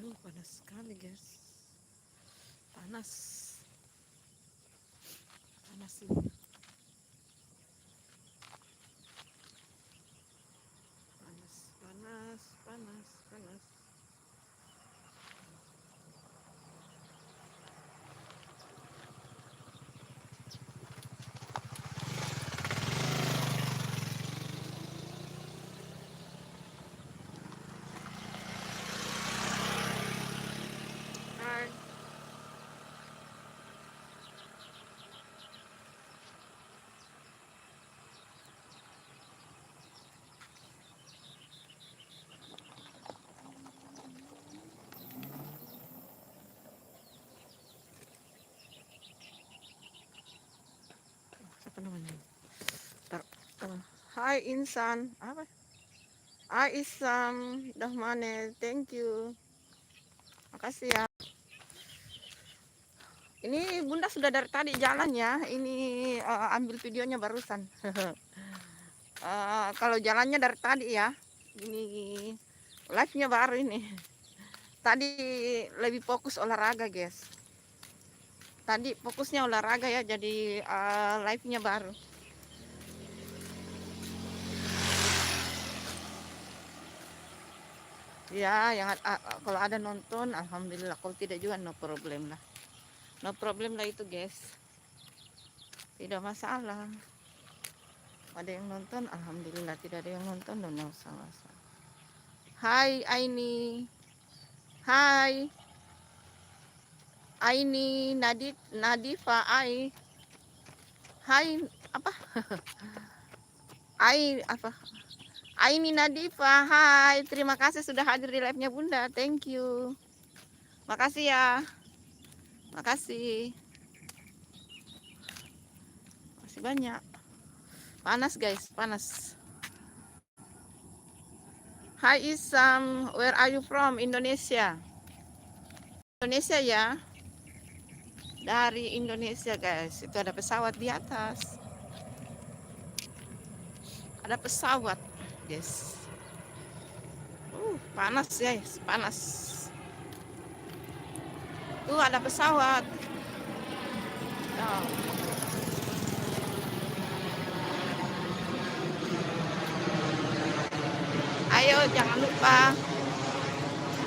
Aduh, panas sekali, guys. Panas. Panas ini. Panas, panas, panas, panas. Hai. Siapa namanya? Tar, Hai Insan. Apa? Hai Isam. Dahmane. Thank you. Makasih ya. Ini Bunda sudah dari tadi jalan ya. Ini ambil videonya barusan. Kalau jalannya dari tadi ya. Ini live-nya baru ini. Tadi lebih fokus olahraga, guys. Tadi fokusnya olahraga ya, jadi live-nya baru. Ya, yang kalau ada nonton, alhamdulillah. Kalau tidak juga no problem lah. No problem lah itu, guys. Tidak masalah. Ada yang nonton, alhamdulillah. Tidak ada yang nonton, no masalah. Hai Aini. Hai Aini Nadifa Ai. Hai apa? Ai apa? Aini Nadifa. Hai, terima kasih sudah hadir di live-nya Bunda. Thank you. Makasih ya. Makasih. Masih banyak. Panas guys, panas. Hai Isam, where are you from? Indonesia. Indonesia ya. Dari Indonesia guys. Itu ada pesawat di atas. Ada pesawat, guys. Panas guys, panas. Tuh ada pesawat. Oh. Ayo jangan lupa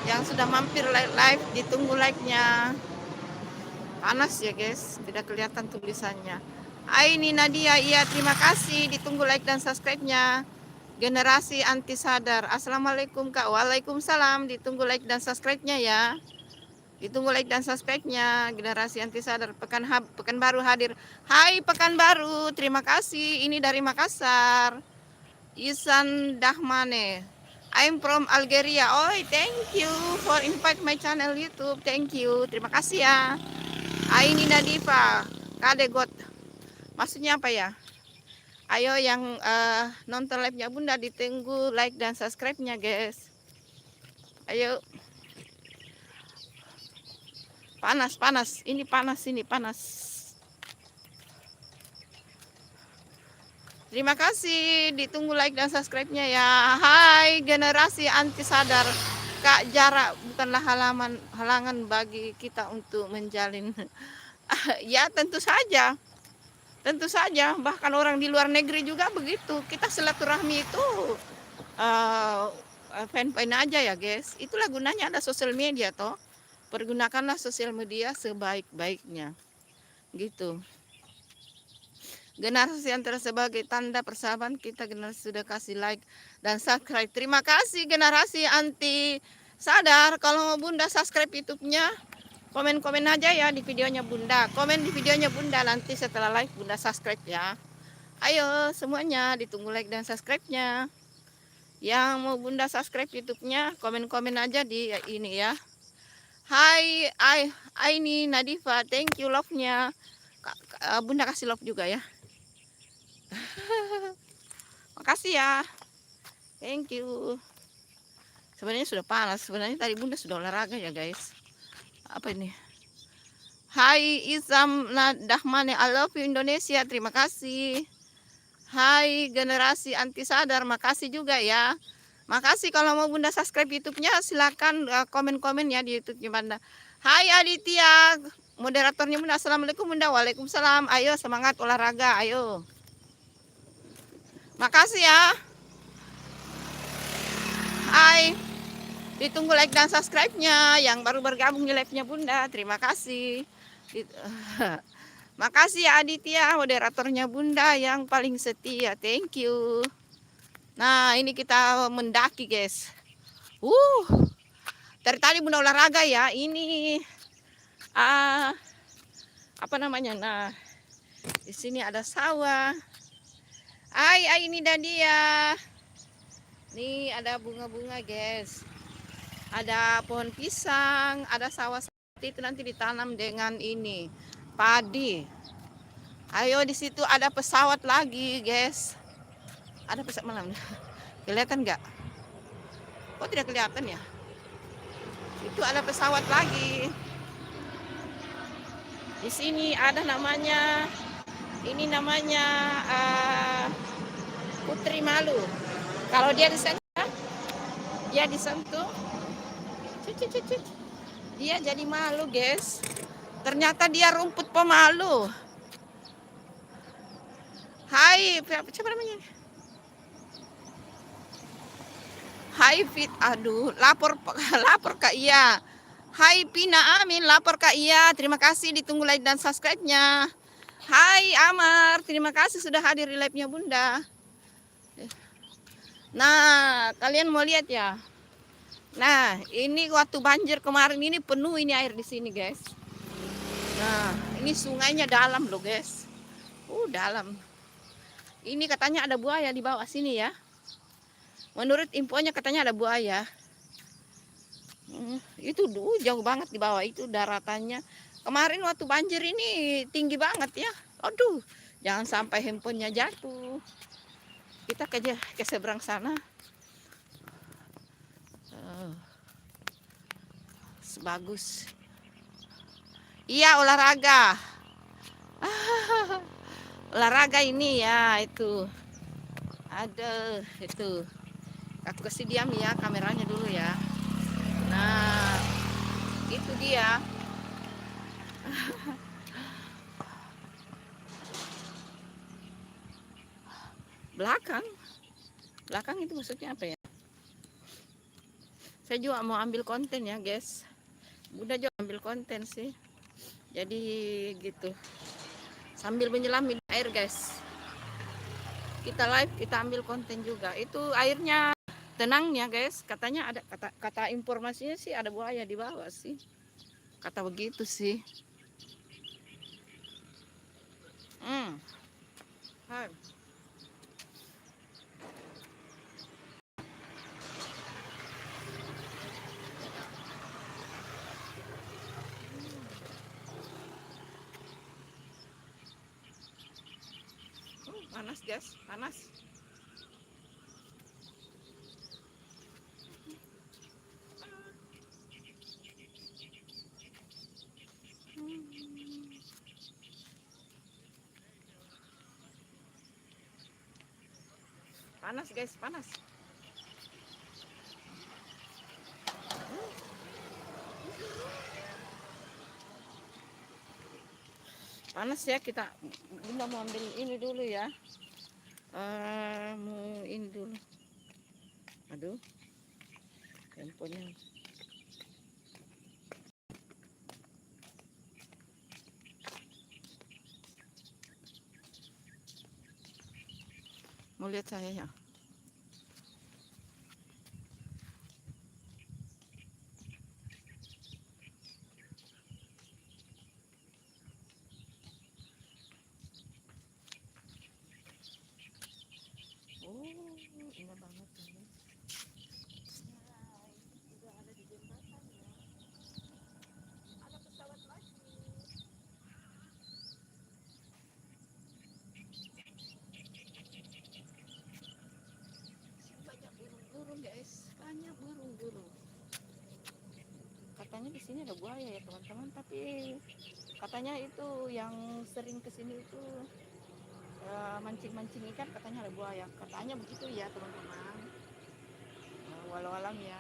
yang sudah mampir live ditunggu like-nya. Panas ya guys, tidak kelihatan tulisannya. Ini Nadia, iya terima kasih, ditunggu like dan subscribe-nya. Generasi anti sadar. Assalamualaikum Kak. Waalaikumsalam, ditunggu like dan subscribe-nya ya. Ditunggu like dan subscribe-nya. Generasi anti sadar Pekanbaru hadir. Hai Pekanbaru, terima kasih. Ini dari Makassar. Isan Dahmane. I'm from Algeria. Oh, thank you for invite my channel YouTube. Thank you. Terima kasih ya. Aini Nadifa. Kadegot. Maksudnya apa ya? Ayo yang nonton live-nya Bunda ditunggu like dan subscribe-nya, guys. Ayo. Panas, panas. Ini panas, ini panas. Terima kasih, ditunggu like dan subscribe-nya ya. Hai generasi anti sadar. Kak, jarak bukanlah halangan bagi kita untuk menjalin. Ya tentu saja. Tentu saja, bahkan orang di luar negeri juga begitu. Kita silaturahmi itu fan-fan aja ya guys. Itulah gunanya ada sosial media toh. Pergunakanlah sosial media sebaik-baiknya. Gitu. Generasi antara sebagai tanda persahabatan kita, generasi sudah kasih like dan subscribe. Terima kasih generasi anti sadar. Kalau Bunda subscribe YouTube-nya, komen-komen aja ya di videonya Bunda. Komen di videonya Bunda, nanti setelah live Bunda subscribe ya. Ayo semuanya ditunggu like dan subscribe-nya. Yang mau Bunda subscribe YouTube-nya, komen-komen aja di ini ya. Hai Aini Nadifa, thank you love-nya. Bunda kasih love juga ya. Makasih ya. Thank you. Sebenarnya sudah panas. Sebenarnya tadi Bunda sudah olahraga ya guys. Apa ini? Hai Isam Dahmane, I love you Indonesia. Terima kasih. Hai generasi anti sadar, makasih juga ya. Makasih kalau mau Bunda subscribe YouTube-nya, silakan komen-komen ya di YouTube-nya Bunda. Hai Aditya, moderatornya Bunda. Assalamualaikum Bunda. Waalaikumsalam. Ayo semangat olahraga, ayo. Makasih ya. Hai. Ditunggu like dan subscribe-nya yang baru bergabung di live-nya Bunda. Terima kasih. Makasih ya Aditya, moderatornya Bunda yang paling setia. Thank you. Nah, ini kita mendaki, guys. Dari tadi Bunda olahraga ya. Ini apa namanya? Nah, di sini ada sawah. Ini dia. Nih ada bunga-bunga, guys. Ada pohon pisang, ada sawah seperti itu nanti ditanam dengan ini padi. Ayo, di situ ada pesawat lagi, guys. Ada pesawat malam. Kelihatan nggak? Kok tidak kelihatan ya? Itu ada pesawat lagi. Di sini ada namanya, ini namanya Putri Malu. Kalau dia disentuh, dia jadi malu, guys. Ternyata dia rumput pemalu. Hai, siapa namanya? Hai Fit, aduh, lapor Kak Iya. Hai Pina Amin, lapor Kak Iya. Terima kasih, ditunggu like dan subscribe-nya. Hai Amar, terima kasih sudah hadir di live-nya Bunda. Nah, kalian mau lihat ya? Nah, ini waktu banjir kemarin ini penuh ini air di sini, guys. Nah, ini sungainya dalam loh, guys. Dalam. Ini katanya ada buaya di bawah sini ya. Menurut infonya katanya ada buaya. Itu jauh banget di bawah itu daratannya. Kemarin waktu banjir ini tinggi banget ya. Aduh, jangan sampai handphonenya jatuh. Kita ke seberang sana. Bagus. Iya, olahraga. Olahraga ini ya, itu. Ada itu. Aku kasih diam ya kameranya dulu ya. Nah, itu dia. Belakang itu maksudnya apa ya? Saya juga mau ambil konten ya, guys. Udah juga ambil konten sih. Jadi gitu. Sambil menyelam di air, guys. Kita live, kita ambil konten juga. Itu airnya tenang ya, guys. Katanya ada kata informasinya sih ada buaya di bawah sih. Kata begitu sih. Hai. Panas, guys, panas. Panas, guys, panas. Panas ya, kita Bunda mau ambil ini dulu ya. Mau ini dulu. Aduh, handphonenya. Mau lihat saya ya. Indah banget ini. Juga ada di jembatan ya. Ada pesawat lagi. Banyak burung-burung, guys. Banyak burung-burung. Katanya di sini ada buaya ya, teman-teman. Tapi katanya itu yang sering kesini itu mancing-mancing ikan, katanya ada buaya. Katanya begitu ya, teman-teman. walau alam ya.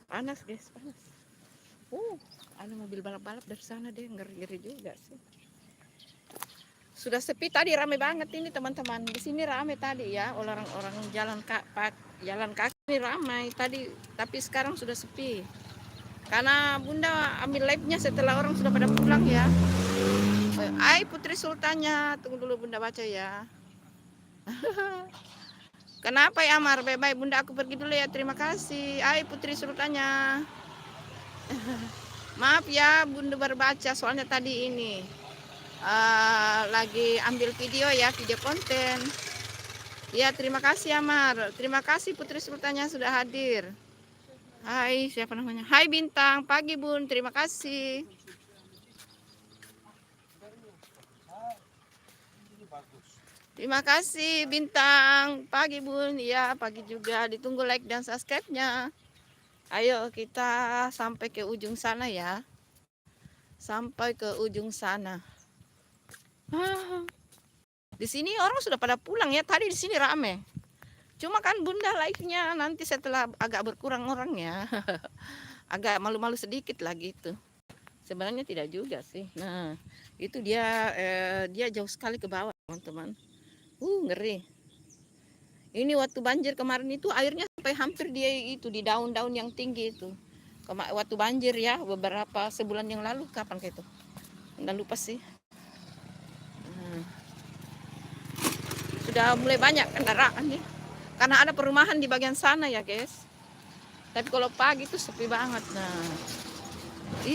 Panas guys, panas. Ada mobil balap-balap dari sana deh, ngeri-ngeri juga sih. Sudah sepi tadi, rame banget ini teman-teman. Di sini rame tadi ya, orang-orang jalan kaki ini ramai tadi, tapi sekarang sudah sepi. Karena Bunda ambil live-nya setelah orang sudah pada pulang ya. Putri Sultannya, tunggu dulu Bunda baca ya. Kenapa ya Amar? Bye-bye Bunda, aku pergi dulu ya, terima kasih. Putri Sultannya. Maaf ya Bunda baru baca, soalnya tadi ini lagi ambil video ya, video konten. Ya terima kasih Amar, terima kasih Putri Sultannya sudah hadir. Hai, siapa namanya? Hai Bintang, pagi Bun, terima kasih. Terima kasih Bintang, pagi Bun. Ya pagi juga, ditunggu like dan subscribe-nya. Ayo kita sampai ke ujung sana ya. Sampai ke ujung sana. Di sini orang sudah pada pulang ya. Tadi di sini rame. Cuma kan Bunda live-nya nanti setelah agak berkurang orangnya. Agak malu-malu sedikit lah gitu. Sebenarnya tidak juga sih. Nah, itu dia jauh sekali ke bawah, teman-teman. Ngeri. Ini waktu banjir kemarin itu airnya sampai hampir dia itu di daun-daun yang tinggi itu. Waktu banjir ya, beberapa sebulan yang lalu, kapan kayak itu? Nggak lupa sih. Sudah mulai banyak kendaraan nih. Karena ada perumahan di bagian sana ya guys. Tapi kalau pagi itu sepi banget. Nah,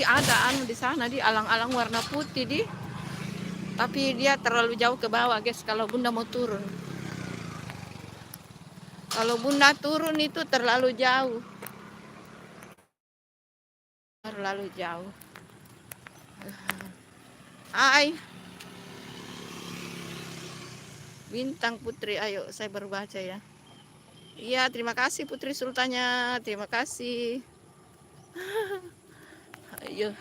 ada di sana di alang-alang warna putih di. Tapi dia terlalu jauh ke bawah guys. Kalau Bunda mau turun. Kalau Bunda turun itu terlalu jauh. Terlalu jauh. Hai. Bintang Putri, ayo saya berbaca ya. Iya, terima kasih Putri Sultannya. Terima kasih. Ayo.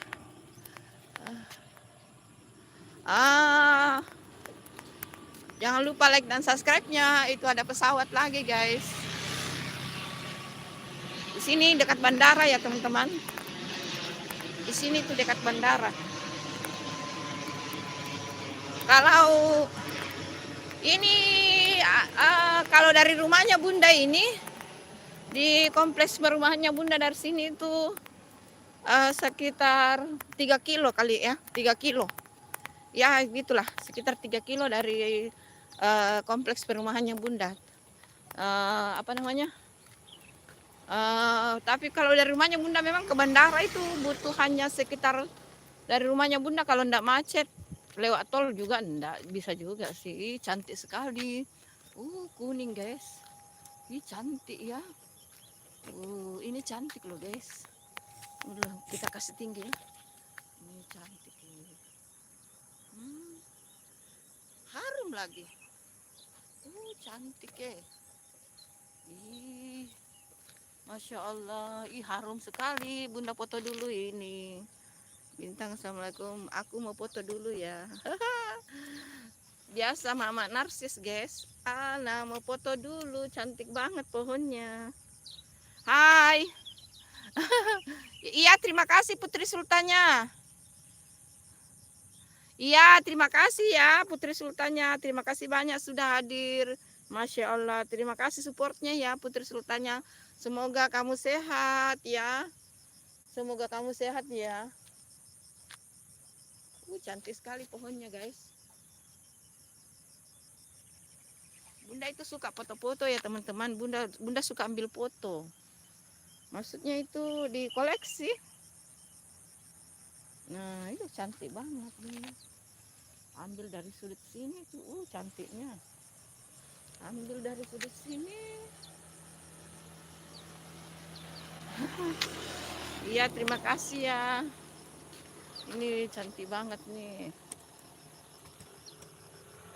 Jangan lupa like dan subscribe-nya. Itu ada pesawat lagi, guys. Di sini dekat bandara ya, teman-teman. Di sini tuh dekat bandara. Kalau ini kalau dari rumahnya Bunda ini di kompleks perumahannya Bunda dari sini itu sekitar 3 kilo kali ya, 3 kilo. Ya gitulah, sekitar 3 kilo dari kompleks perumahannya Bunda. Apa namanya? Tapi kalau dari rumahnya Bunda memang ke bandara itu butuh hanya sekitar dari rumahnya Bunda kalau enggak macet lewat tol juga enggak bisa juga sih. Cantik sekali. Kuning guys. Ih cantik ya. Ini cantik loh guys. Kita kasih tinggi ya. Ini cantik ini. Harum lagi. Cantik ya. Masya Allah, harum sekali. Bunda foto dulu ini. Bintang, assalamualaikum. Aku mau foto dulu ya. Biasa mama narsis guys. Mau foto dulu. Cantik banget pohonnya. Hai. Iya, terima kasih Putri Sultannya. Iya, terima kasih ya Putri Sultannya. Terima kasih banyak sudah hadir. Masya Allah. Terima kasih supportnya ya Putri Sultannya. Semoga kamu sehat ya. Semoga kamu sehat ya. Cantik sekali pohonnya guys. Bunda itu suka foto-foto ya teman-teman. Bunda suka ambil foto. Maksudnya itu di koleksi. Nah, itu cantik banget nih. Ambil dari sudut sini tuh, cantiknya. Ambil dari sudut sini. Iya, terima kasih ya. Ini cantik banget nih.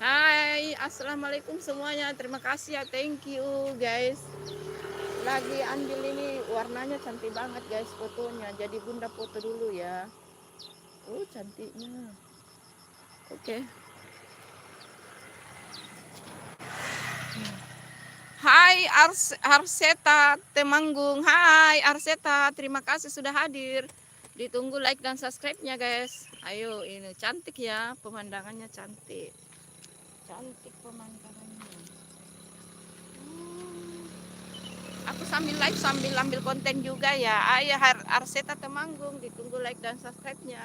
Hai, assalamualaikum semuanya. Terima kasih ya, thank you guys. Lagi ambil ini, warnanya cantik banget guys fotonya. Jadi bunda foto dulu ya. Cantiknya. Oke. Hai Arseta Temanggung. Hai Arseta, terima kasih sudah hadir. Ditunggu like dan subscribe-nya guys. Ayo, ini cantik ya, pemandangannya cantik. Cantik pemandangannya. Aku sambil live sambil ambil konten juga ya. Ayo Arseta Temanggung, ditunggu like dan subscribe-nya.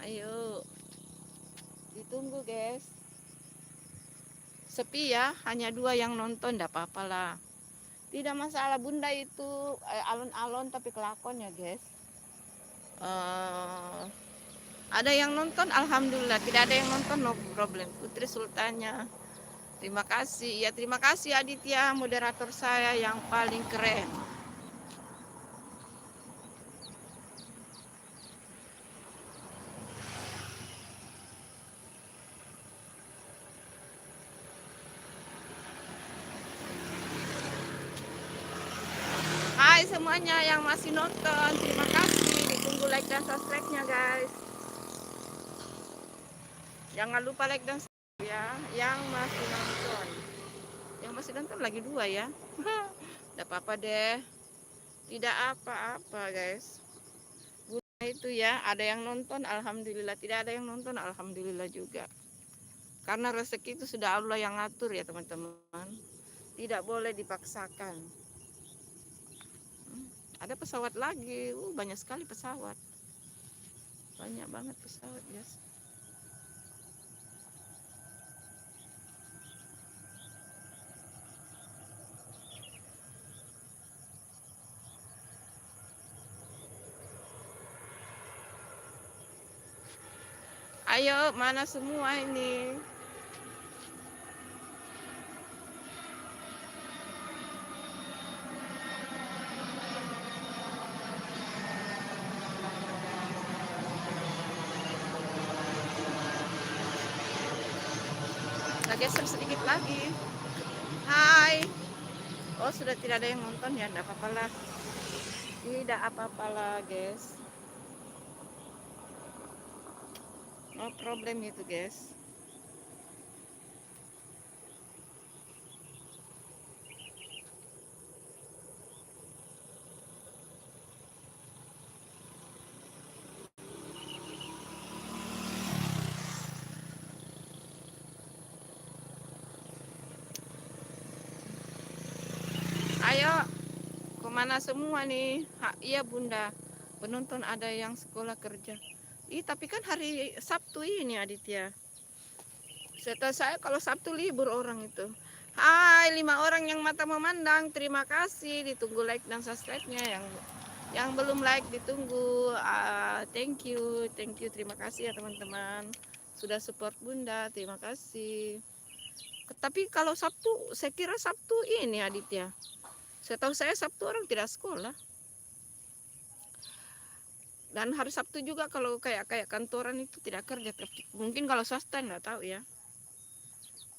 Ayo. Ditunggu guys. Sepi ya, hanya 2 yang nonton, enggak apa-apa lah. Tidak masalah, bunda itu alon-alon tapi kelakon ya guys. Ada yang nonton, alhamdulillah. Tidak ada yang nonton, no problem. Putri Sultannya, terima kasih. Ya, terima kasih Aditya, moderator saya yang paling keren. Hai semuanya yang masih nonton, terima kasih. Ditunggu like dan subscribe-nya guys. Jangan lupa like dan subscribe ya, yang masih nonton. Yang masih nonton lagi 2 ya. Tidak apa-apa deh. Tidak apa-apa guys. Bunda itu ya, ada yang nonton alhamdulillah, tidak ada yang nonton alhamdulillah juga. Karena rezeki itu sudah Allah yang ngatur ya teman-teman. Tidak boleh dipaksakan. Ada pesawat lagi, banyak sekali pesawat. Banyak banget pesawat guys. Ayo, mana semua ini? Kita geser sedikit lagi. Hai. Oh, sudah tidak ada yang nonton ya, enggak apa-apa lah. Tidak apa-apa lah, guys. No problem itu, guys. Ayo, kemana semua nih? Iya bunda, penonton ada yang sekolah kerja. Tapi kan hari Sabtu ini Aditya. Setahu saya kalau Sabtu libur orang itu. Hai, 5 orang yang mata memandang, terima kasih. Ditunggu like dan subscribe-nya. Yang belum like ditunggu. Thank you, terima kasih ya teman-teman. Sudah support bunda, terima kasih. Tapi kalau Sabtu, saya kira Sabtu ini Aditya. Setahu saya Sabtu orang tidak sekolah. Dan hari Sabtu juga kalau kayak kantoran itu tidak kerja. Mungkin kalau swasta nggak tahu ya.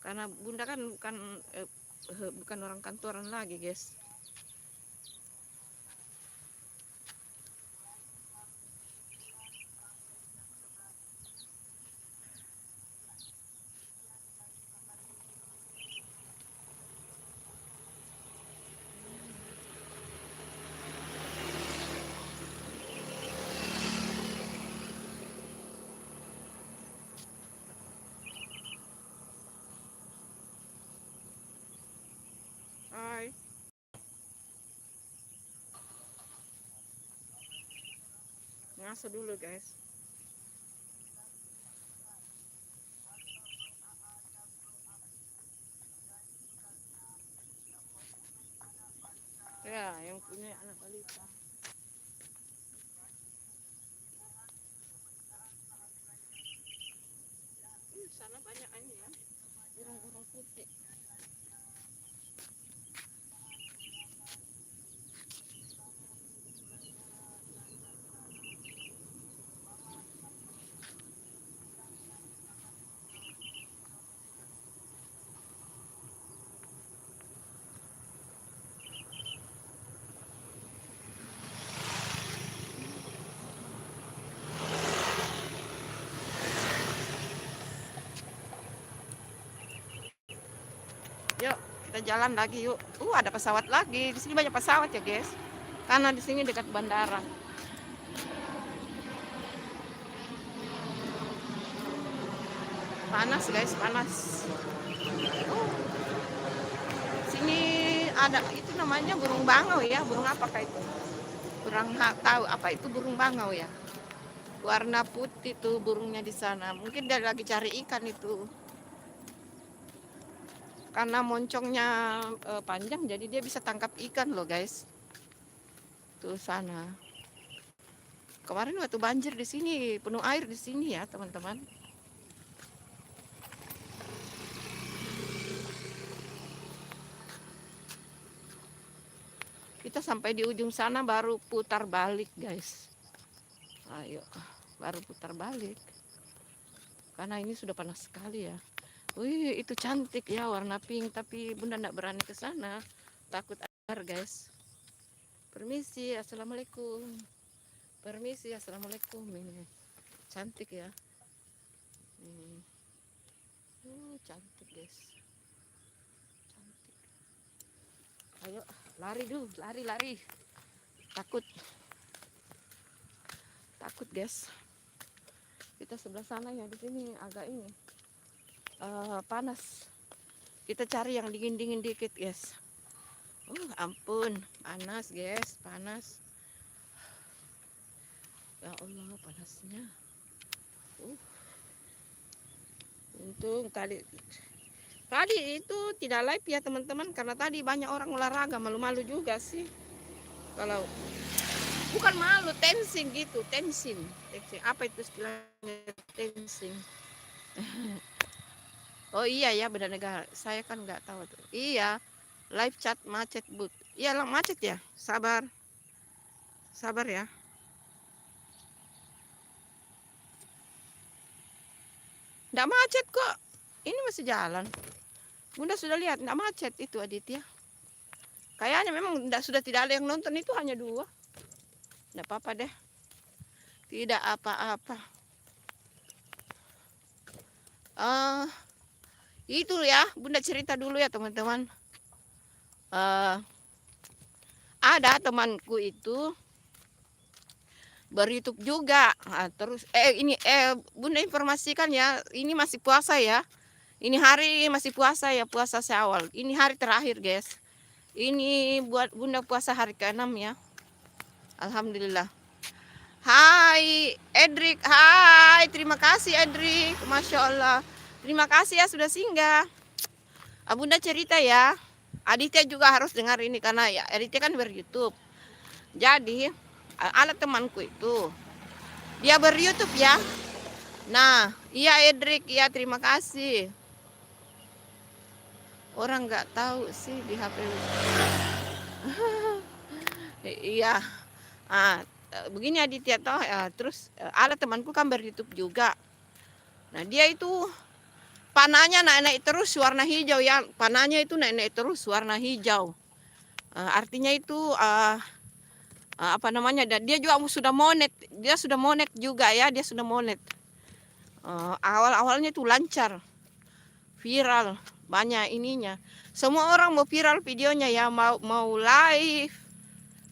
Karena bunda kan bukan orang kantoran lagi guys. ngaso dulu guys. Ya, yang punya anak balita. Sana banyak ini ya, burung-burung putih. Yuk, kita jalan lagi yuk. Ada pesawat lagi. Di sini banyak pesawat ya, guys. Karena di sini dekat bandara. Panas, guys, panas. Sini ada itu namanya burung bangau ya. Burung apakah itu? Kurang tahu apa itu burung bangau ya. Warna putih tuh burungnya di sana. Mungkin dia lagi cari ikan itu. Karena moncongnya panjang jadi dia bisa tangkap ikan loh guys. Tuh sana. Kemarin waktu banjir di sini, penuh air di sini ya teman-teman. Kita sampai di ujung sana baru putar balik guys. Ayo, baru putar balik. Karena ini sudah panas sekali ya. Wih, itu cantik ya warna pink, tapi Bunda enggak berani ke sana. Takut air guys. Permisi, assalamualaikum. Permisi, assalamualaikum. Ini cantik ya. Cantik guys. Cantik. Ayo, lari dulu, lari. Takut guys. Kita sebelah sana ya, di sini agak ini panas. Kita cari yang dingin dikit guys. Ampun, panas guys, panas. Ya Allah, panasnya. Untung tadi itu tidak live ya teman-teman, karena tadi banyak orang olahraga, malu-malu juga sih. Kalau bukan malu, tensing gitu, tensing. Apa itu istilahnya tensing? Oh iya ya, beda negara. Saya kan nggak tahu tuh. Iya, live chat macet but. Iya lah macet ya. Sabar ya. Nggak macet kok. Ini masih jalan. Bunda sudah lihat, nggak macet itu Aditya. Kayaknya memang sudah tidak ada yang nonton, itu hanya 2. Nggak apa-apa deh. Tidak apa-apa. Itu ya, Bunda cerita dulu ya teman-teman. Ada temanku itu ber-YouTube juga. Terus Bunda informasikan ya, ini masih puasa ya. Ini hari masih puasa ya, puasa Syawal. Ini hari terakhir, guys. Ini buat Bunda puasa hari ke-6 ya. Alhamdulillah. Hai Edrik, hai, terima kasih Edrik, Masya Allah. Terima kasih ya sudah singgah. Bunda cerita ya, Aditya juga harus dengar ini karena ya Aditya kan ber-YouTube. Jadi ada temanku itu, dia ber-YouTube ya. Nah, iya Edrik, ya terima kasih. Orang nggak tahu sih di HP. Iya. Begini Aditya toh ya, terus ada temanku kan ber-YouTube juga. Nah, dia itu panahnya naik terus warna hijau ya. Panahnya itu naik terus warna hijau. Artinya itu apa namanya? Dan dia juga sudah monet. Dia sudah monet juga ya, dia sudah monet. Awal-awalnya itu lancar. Viral, banyak ininya. Semua orang mau viral videonya ya, mau live,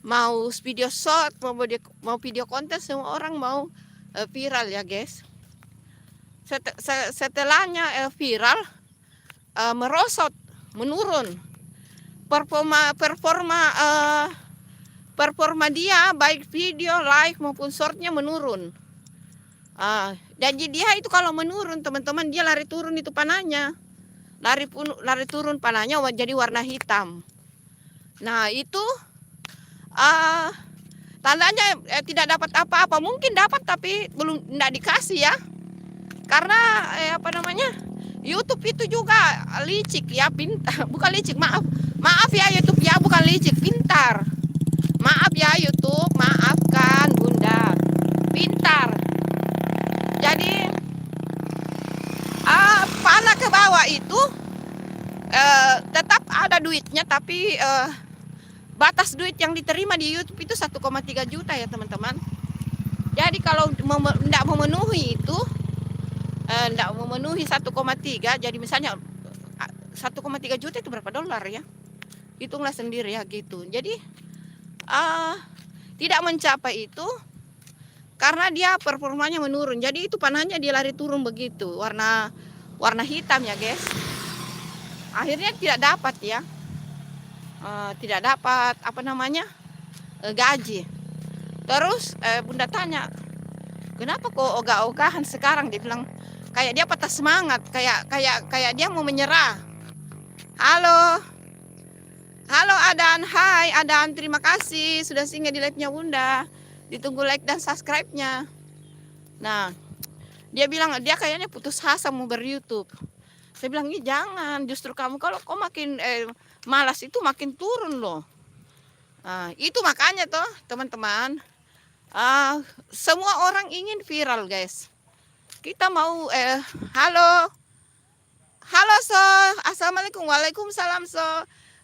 mau video short, mau video konten, semua orang mau viral ya guys. Setelahnya viral, merosot, menurun performa performa dia baik video, live maupun shortnya menurun. Dan dia itu kalau menurun teman-teman, dia lari turun itu panahnya, lari turun panahnya jadi warna hitam. Nah itu tandanya tidak dapat apa-apa. Mungkin dapat tapi belum, tidak dikasih ya, karena apa namanya, YouTube itu juga licik ya, pintar. Bukan licik, maaf ya YouTube ya, bukan licik, pintar. Maaf ya YouTube, maafkan Bunda, pintar. Jadi panah ke bawah itu tetap ada duitnya, tapi batas duit yang diterima di YouTube itu 1,3 juta ya teman-teman. Jadi kalau tidak memenuhi itu, tidak memenuhi 1,3, jadi misalnya 1,3 juta itu berapa dolar ya? Hitunglah sendiri ya gitu. Jadi tidak mencapai itu karena dia performanya menurun. Jadi itu panahnya dia lari turun begitu, warna hitam ya guys. Akhirnya tidak dapat ya, tidak dapat apa namanya, gaji. Terus Bunda tanya, kenapa kok ogah-ogahan sekarang? Dia bilang kayak dia patah semangat, kayak dia mau menyerah. Halo Adan, hai Adan, terima kasih sudah singgah di live-nya Bunda. Ditunggu like dan subscribe-nya. Nah, dia bilang dia kayaknya putus asa mau ber-YouTube. Saya bilang, ih jangan, justru kamu kalau kau makin malas itu makin turun loh. Itu makanya toh teman-teman, semua orang ingin viral guys. Kita mau halo So, assalamualaikum, waalaikumsalam So.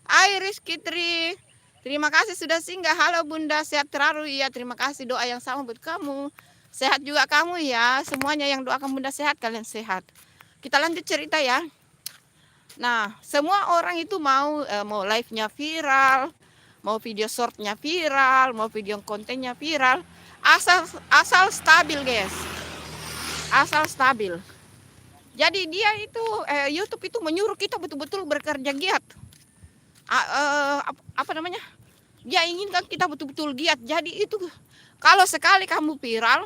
Iris Kitri, terima kasih sudah singgah. Halo Bunda, sehat terharu ya, terima kasih, doa yang sama buat kamu. Sehat juga kamu ya, semuanya yang doakan Bunda sehat, kalian sehat. Kita lanjut cerita ya. Nah, semua orang itu mau live-nya viral, mau video short-nya viral, mau video kontennya viral, asal stabil guys, asal stabil. Jadi dia itu YouTube itu menyuruh kita betul-betul bekerja giat. Apa namanya? Dia inginkan kita betul-betul giat. Jadi itu kalau sekali kamu viral,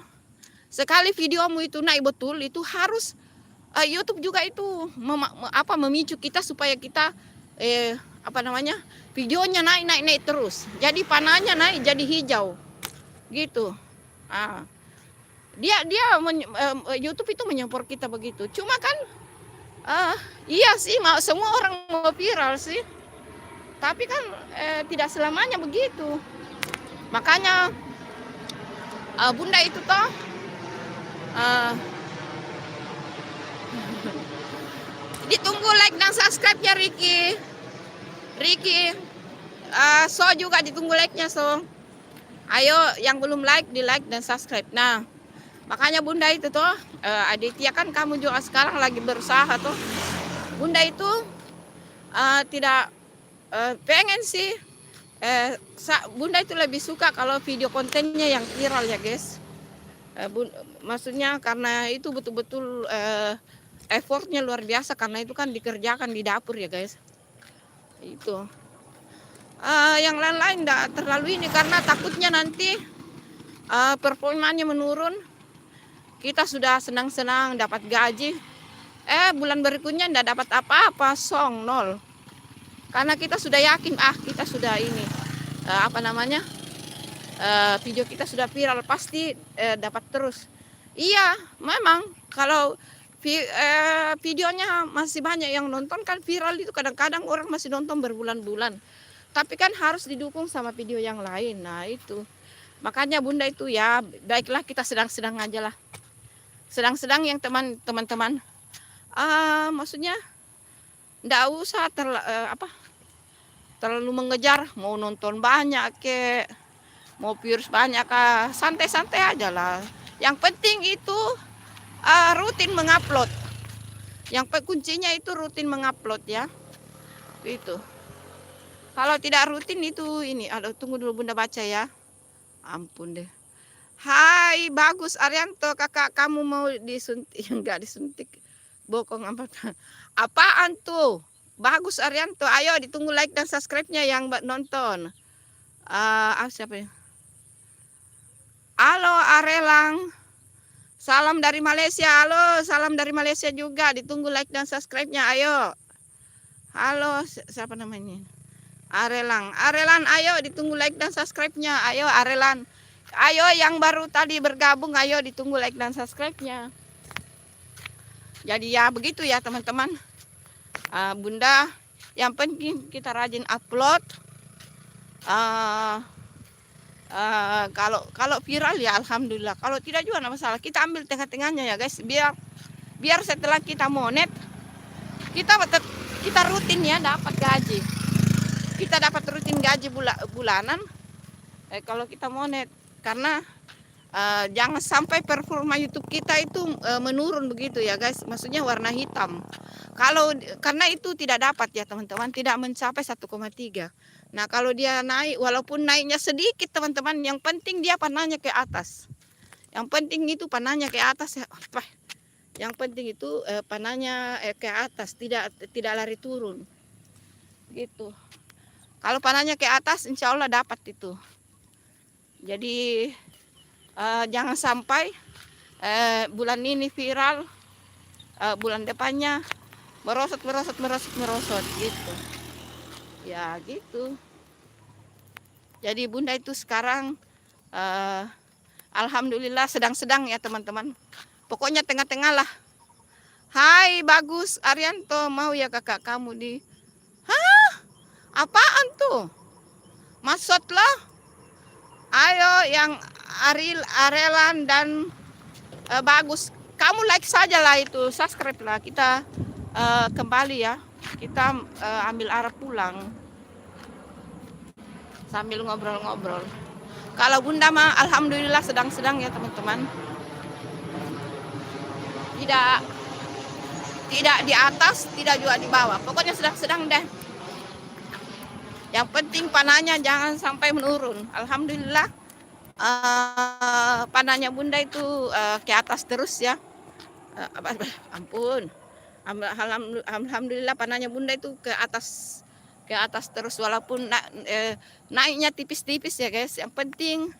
sekali videomu itu naik betul, itu harus YouTube juga itu memicu kita supaya kita apa namanya, videonya naik terus. Jadi panahnya naik jadi hijau, gitu. Dia YouTube itu menyupport kita begitu. Cuma kan iya sih, semua orang mau viral sih, tapi kan tidak selamanya begitu. Makanya Bunda itu toh ditunggu like dan subscribe ya Ricky. So juga ditunggu like-nya So. Ayo yang belum like, di like dan subscribe. Nah, makanya Bunda itu toh Aditya, kan kamu juga sekarang lagi berusaha toh. Bunda itu tidak pengen sih, Bunda itu lebih suka kalau video kontennya yang viral ya guys. Maksudnya karena itu betul-betul effortnya luar biasa, karena itu kan dikerjakan di dapur ya guys. Itu yang lain-lain enggak terlalu ini, karena takutnya nanti performanya menurun. Kita sudah senang-senang dapat gaji, bulan berikutnya enggak dapat apa-apa, song nol. Karena kita sudah yakin kita sudah ini apa namanya, video kita sudah viral, pasti dapat terus. Iya, memang kalau videonya masih banyak yang nonton, kan viral itu kadang-kadang orang masih nonton berbulan-bulan. Tapi kan harus didukung sama video yang lain. Nah itu, makanya Bunda itu ya, baiklah kita sedang-sedang aja lah. Sedang-sedang yang teman-teman, maksudnya nggak usah terlalu mengejar mau nonton banyak mau views banyak, santai-santai aja lah. Yang penting itu rutin mengupload. Yang kuncinya itu rutin mengupload ya. Itu. Kalau tidak rutin itu ini, tunggu dulu Bunda baca ya. Ampun deh. Hai, bagus Arianto, kakak kamu mau disuntik? Enggak disuntik. Bokong apaan tuh? Bagus Arianto, ayo ditunggu like dan subscribe-nya yang nonton. Siapa ya? Halo Arelang, salam dari Malaysia. Halo, salam dari Malaysia juga. Ditunggu like dan subscribe-nya. Ayo. Halo, siapa namanya? Arelang. Arelan, ayo ditunggu like dan subscribe-nya. Ayo Arelan. Ayo yang baru tadi bergabung, ayo ditunggu like dan subscribe-nya. Jadi ya begitu ya teman-teman. Bunda, yang penting kita rajin upload. Kalau viral ya alhamdulillah. Kalau tidak juga enggak masalah. Kita ambil tengah-tengahnya ya guys. Biar setelah kita monet, kita rutin ya dapat gaji. Kita dapat rutin gaji bulanan. Kalau kita monet, karena jangan sampai performa YouTube kita itu menurun begitu ya guys. Maksudnya warna hitam. Karena itu tidak dapat ya teman-teman, tidak mencapai 1,3. Nah kalau dia naik, walaupun naiknya sedikit teman-teman, yang penting dia panahnya ke atas. Yang penting itu panahnya ke atas. Yang penting itu panahnya ke atas, tidak lari turun. Gitu. Kalau panahnya ke atas, insya Allah dapat itu. Jadi jangan sampai bulan ini viral, bulan depannya merosot gitu. Ya gitu. Jadi Bunda itu sekarang alhamdulillah sedang-sedang ya teman-teman. Pokoknya tengah-tengah lah. Hai Bagus Arianto, mau ya kakak kamu di... Hah? Apaan tuh? Masot lah. Ayo yang Arelan dan Bagus, kamu like saja lah itu, subscribe lah. Kita kembali ya. Kita ambil arah pulang sambil ngobrol-ngobrol. Kalau Bunda mah alhamdulillah sedang-sedang ya teman-teman. Tidak di atas, tidak juga di bawah. Pokoknya sedang-sedang deh. Yang penting panahnya jangan sampai menurun. Alhamdulillah panahnya Bunda itu ke atas terus ya. Ampun. Alhamdulillah panahnya Bunda itu ke atas terus, walaupun naiknya tipis-tipis ya guys. Yang penting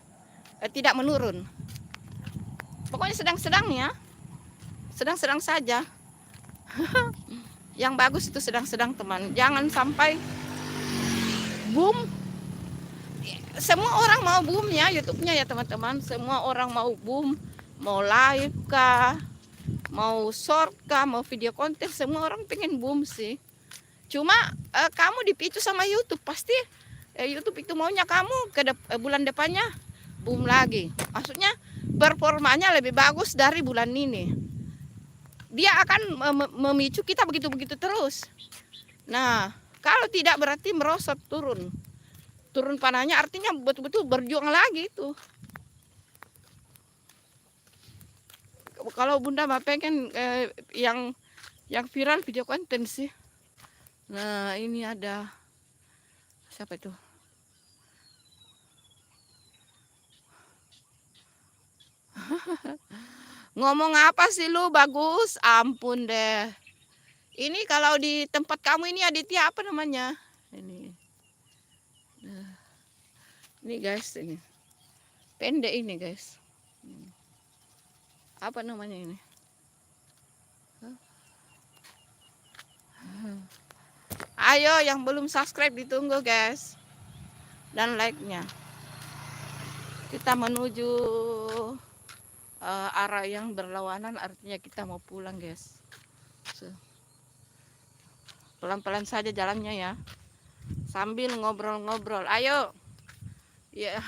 tidak menurun. Pokoknya sedang-sedang ya. Sedang-sedang saja. Yang bagus itu sedang-sedang teman. Jangan sampai boom. Semua orang mau boom ya YouTube-nya ya teman-teman. Semua orang mau boom, mau live kah, mau short kah, mau video konten, semua orang pengen boom sih. Cuma kamu dipicu sama YouTube, pasti YouTube itu maunya kamu ke bulan depannya boom lagi. Maksudnya performanya lebih bagus dari bulan ini. Dia akan memicu kita begitu-begitu terus. Nah, kalau tidak berarti merosot turun. Turun panahnya artinya betul-betul berjuang lagi itu. Kalau Bunda mah pengen yang viral video konten sih. Nah, ini ada siapa itu? Ngomong apa sih lu Bagus? Ampun deh. Ini kalau di tempat kamu ini Aditya apa namanya? Ini. Ini guys, ini. Pendek ini guys. Apa namanya ini? Ayo yang belum subscribe ditunggu guys. Dan like-nya. Kita menuju arah yang berlawanan, artinya kita mau pulang guys. Pelan-pelan saja jalannya ya. Sambil ngobrol-ngobrol. Ayo. Ya.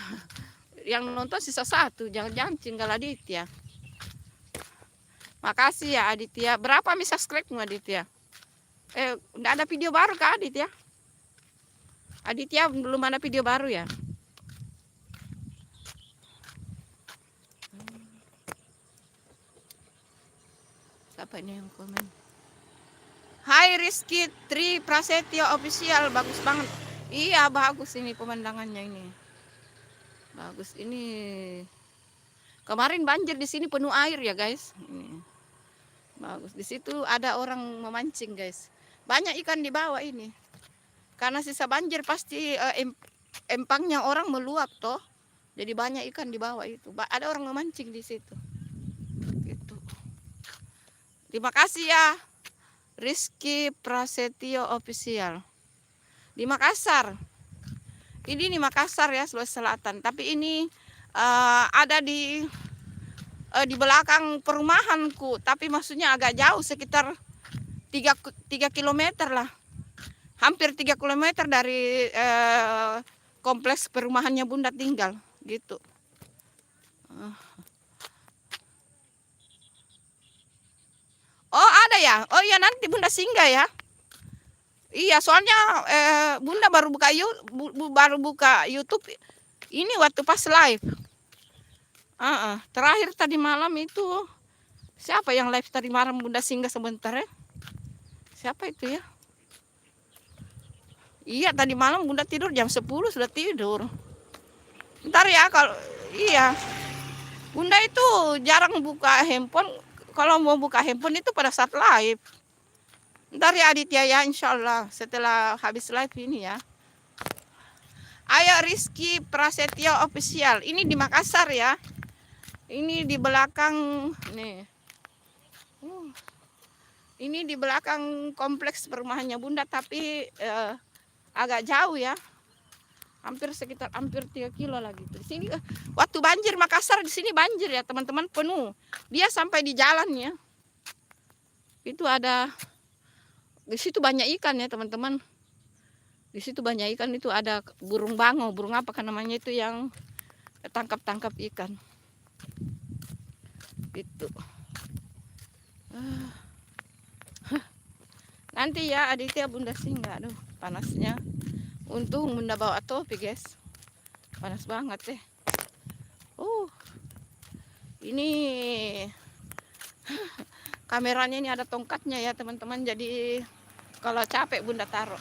Yang nonton sisa satu, jangan-jangan tinggal Aditya. Makasih ya Aditya. Berapa mi subscribe-mu Aditya? Enggak ada video baru kah Aditya? Aditya belum ada video baru ya? Siapa ini yang komen? Hai Rizky Tri Prasetyo official, bagus banget. Iya bagus ini pemandangannya ini. Bagus ini. Kemarin banjir di sini penuh air ya guys. Ini. Bagus. Di situ ada orang memancing guys. Banyak ikan di bawah ini. Karena sisa banjir pasti empangnya orang meluap toh. Jadi banyak ikan di bawah itu. Ada orang memancing di situ. Gitu. Terima kasih ya, Rizky Prasetyo Official di Makassar. Ini di Makassar ya, Sulawesi Selatan. Tapi ini ada di belakang perumahanku. Tapi maksudnya agak jauh, sekitar 3 kilometer lah. Hampir 3 kilometer dari kompleks perumahannya Bunda tinggal. Gitu. Oh ada ya? Oh iya, nanti Bunda singgah ya. Iya, soalnya Bunda baru buka YouTube ini waktu pas live. Terakhir tadi malam itu siapa yang live tadi malam? Bunda singgah sebentar ya. Siapa itu ya? Iya, tadi malam Bunda tidur jam 10 sudah tidur. Ntar ya kalau iya. Bunda itu jarang buka handphone. Kalau mau buka handphone itu pada saat live. Ntar ya Aditya ya, insya Allah setelah habis live ini ya. Ayo Rizky Prasetyo Official. Ini di Makassar ya. Ini di belakang nih. Ini di belakang kompleks perumahannya Bunda, tapi agak jauh ya. Hampir 3 kilo lagi. Di sini waktu banjir Makassar, di sini banjir ya teman-teman, penuh. Dia sampai di jalan ya. Itu ada, di situ banyak ikan ya teman-teman. Di situ banyak ikan, itu ada burung bango, burung apa kan namanya itu yang tangkap ikan. Itu. Nanti ya Aditya Bunda singgah. Aduh, panasnya. Untung Bunda bawa topi, guys. Panas banget deh. Ini kameranya ini ada tongkatnya ya teman-teman. Jadi kalau capek Bunda taruh.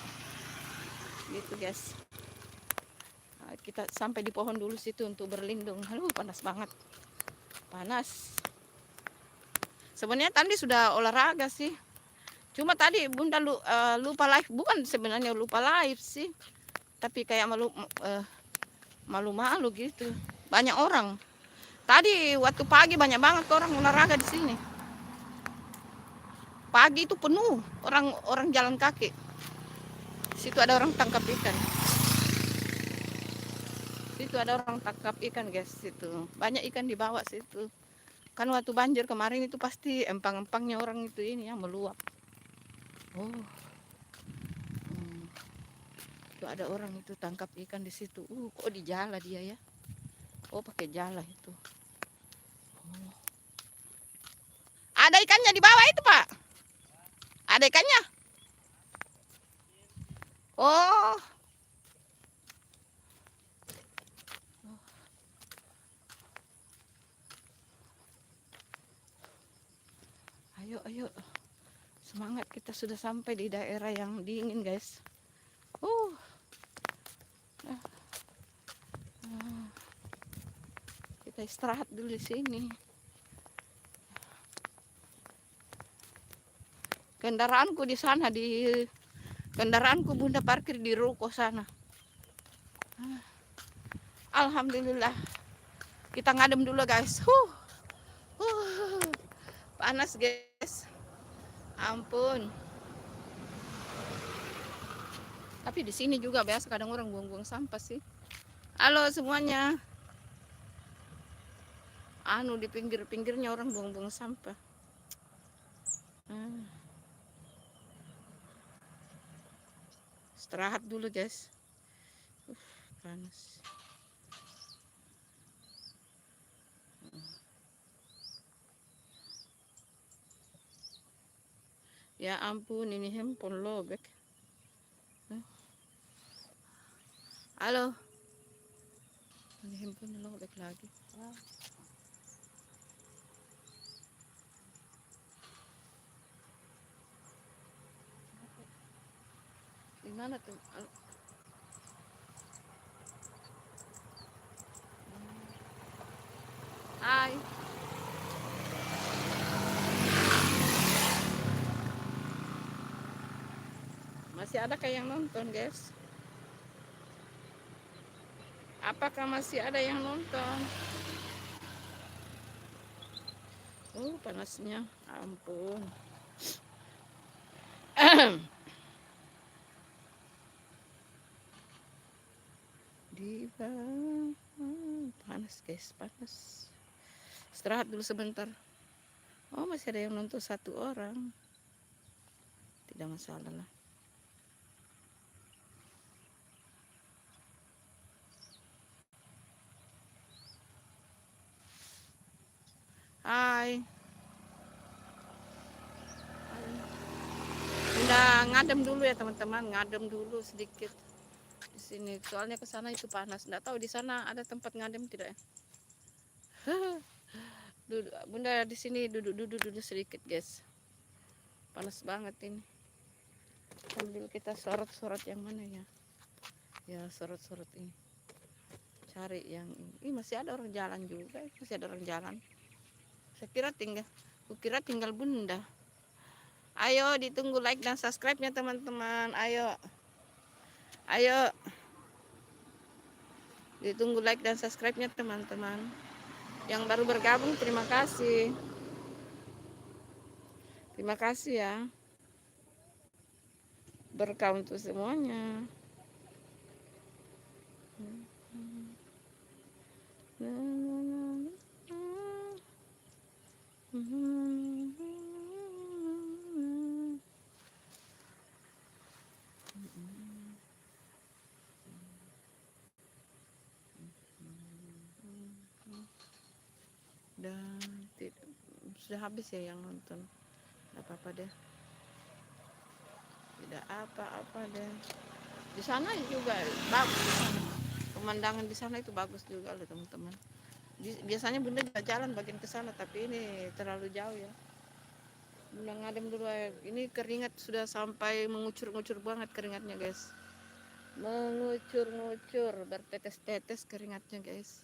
Gitu, guys. Nah, kita sampai di pohon dulu situ untuk berlindung. Aduh, panas banget. Panas. Sebenarnya tadi sudah olahraga sih. Cuma tadi Bunda lupa live. Bukan sebenarnya lupa live sih. Tapi kayak malu-malu gitu. Banyak orang. Tadi waktu pagi banyak banget orang olahraga di sini. Pagi itu penuh orang jalan kaki. Situ ada orang tangkap ikan. Situ ada orang tangkap ikan, guys. Situ banyak ikan di bawah situ. Kan waktu banjir kemarin itu pasti empang-empangnya orang itu ini ya meluap. Itu ada orang itu tangkap ikan di situ. Kok di jala dia ya? Oh, pakai jala itu. Ada ikannya di bawah itu, Pak. Ada ikannya. Oh. Ayo. Semangat, kita sudah sampai di daerah yang dingin, guys. Kita istirahat dulu di sini. Kendaraanku di sana, kendaraanku Bunda parkir di ruko sana. Alhamdulillah. Kita ngadem dulu, guys. Panas, guys. Ampun. Tapi di sini juga biasa kadang orang buang-buang sampah sih. Halo semuanya. Di pinggir-pinggirnya orang buang-buang sampah. Istirahat dulu, guys. Panas. Ya ampun, ini handphone lobek. Halo. Ini handphone lobek lagi. Di mana tuh? Hai. Masih ada kayak yang nonton, guys. Apakah masih ada yang nonton? Oh, panasnya. Ampun. Diva. Panas guys, panas. Istirahat dulu sebentar. Oh, masih ada yang nonton 1 orang. Tidak masalah lah. Hai. Udah ngadem dulu ya teman-teman, ngadem dulu sedikit di sini. Soalnya ke sana itu panas. Nggak tahu di sana ada tempat ngadem tidak ya? Duduk, Bunda di sini duduk sedikit, guys. Panas banget ini. Sambil kita sorot-sorot yang mana ya? Ya, sorot-sorot ini. Cari yang ini. Ih, masih ada orang jalan juga. Masih ada orang jalan. Kukira tinggal Bunda. Ayo ditunggu like dan subscribe-nya teman-teman. Ayo. Ayo. Ditunggu like dan subscribe-nya teman-teman. Yang baru bergabung terima kasih. Terima kasih ya. Berkah untuk semuanya. Dan sudah habis ya yang nonton. Tidak apa-apa deh. Tidak apa-apa deh. Di sana juga bagus. Pemandangan di sana itu bagus juga loh teman-teman. Biasanya Bunda juga jalan bagian ke sana, tapi ini terlalu jauh ya. Bunda ngadem dulu aja. Ini keringat sudah sampai mengucur-ngucur banget keringatnya guys. Mengucur-ngucur, bertetes-tetes keringatnya guys.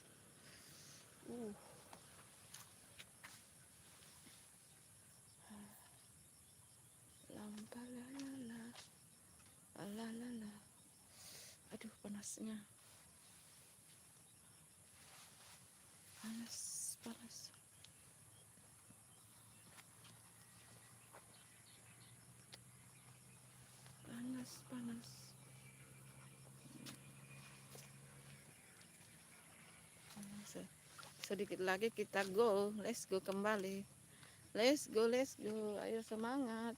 Lalala. Aduh panasnya. Panas. Panas. Sedikit lagi kita go. Let's go kembali. Let's go. Ayo semangat.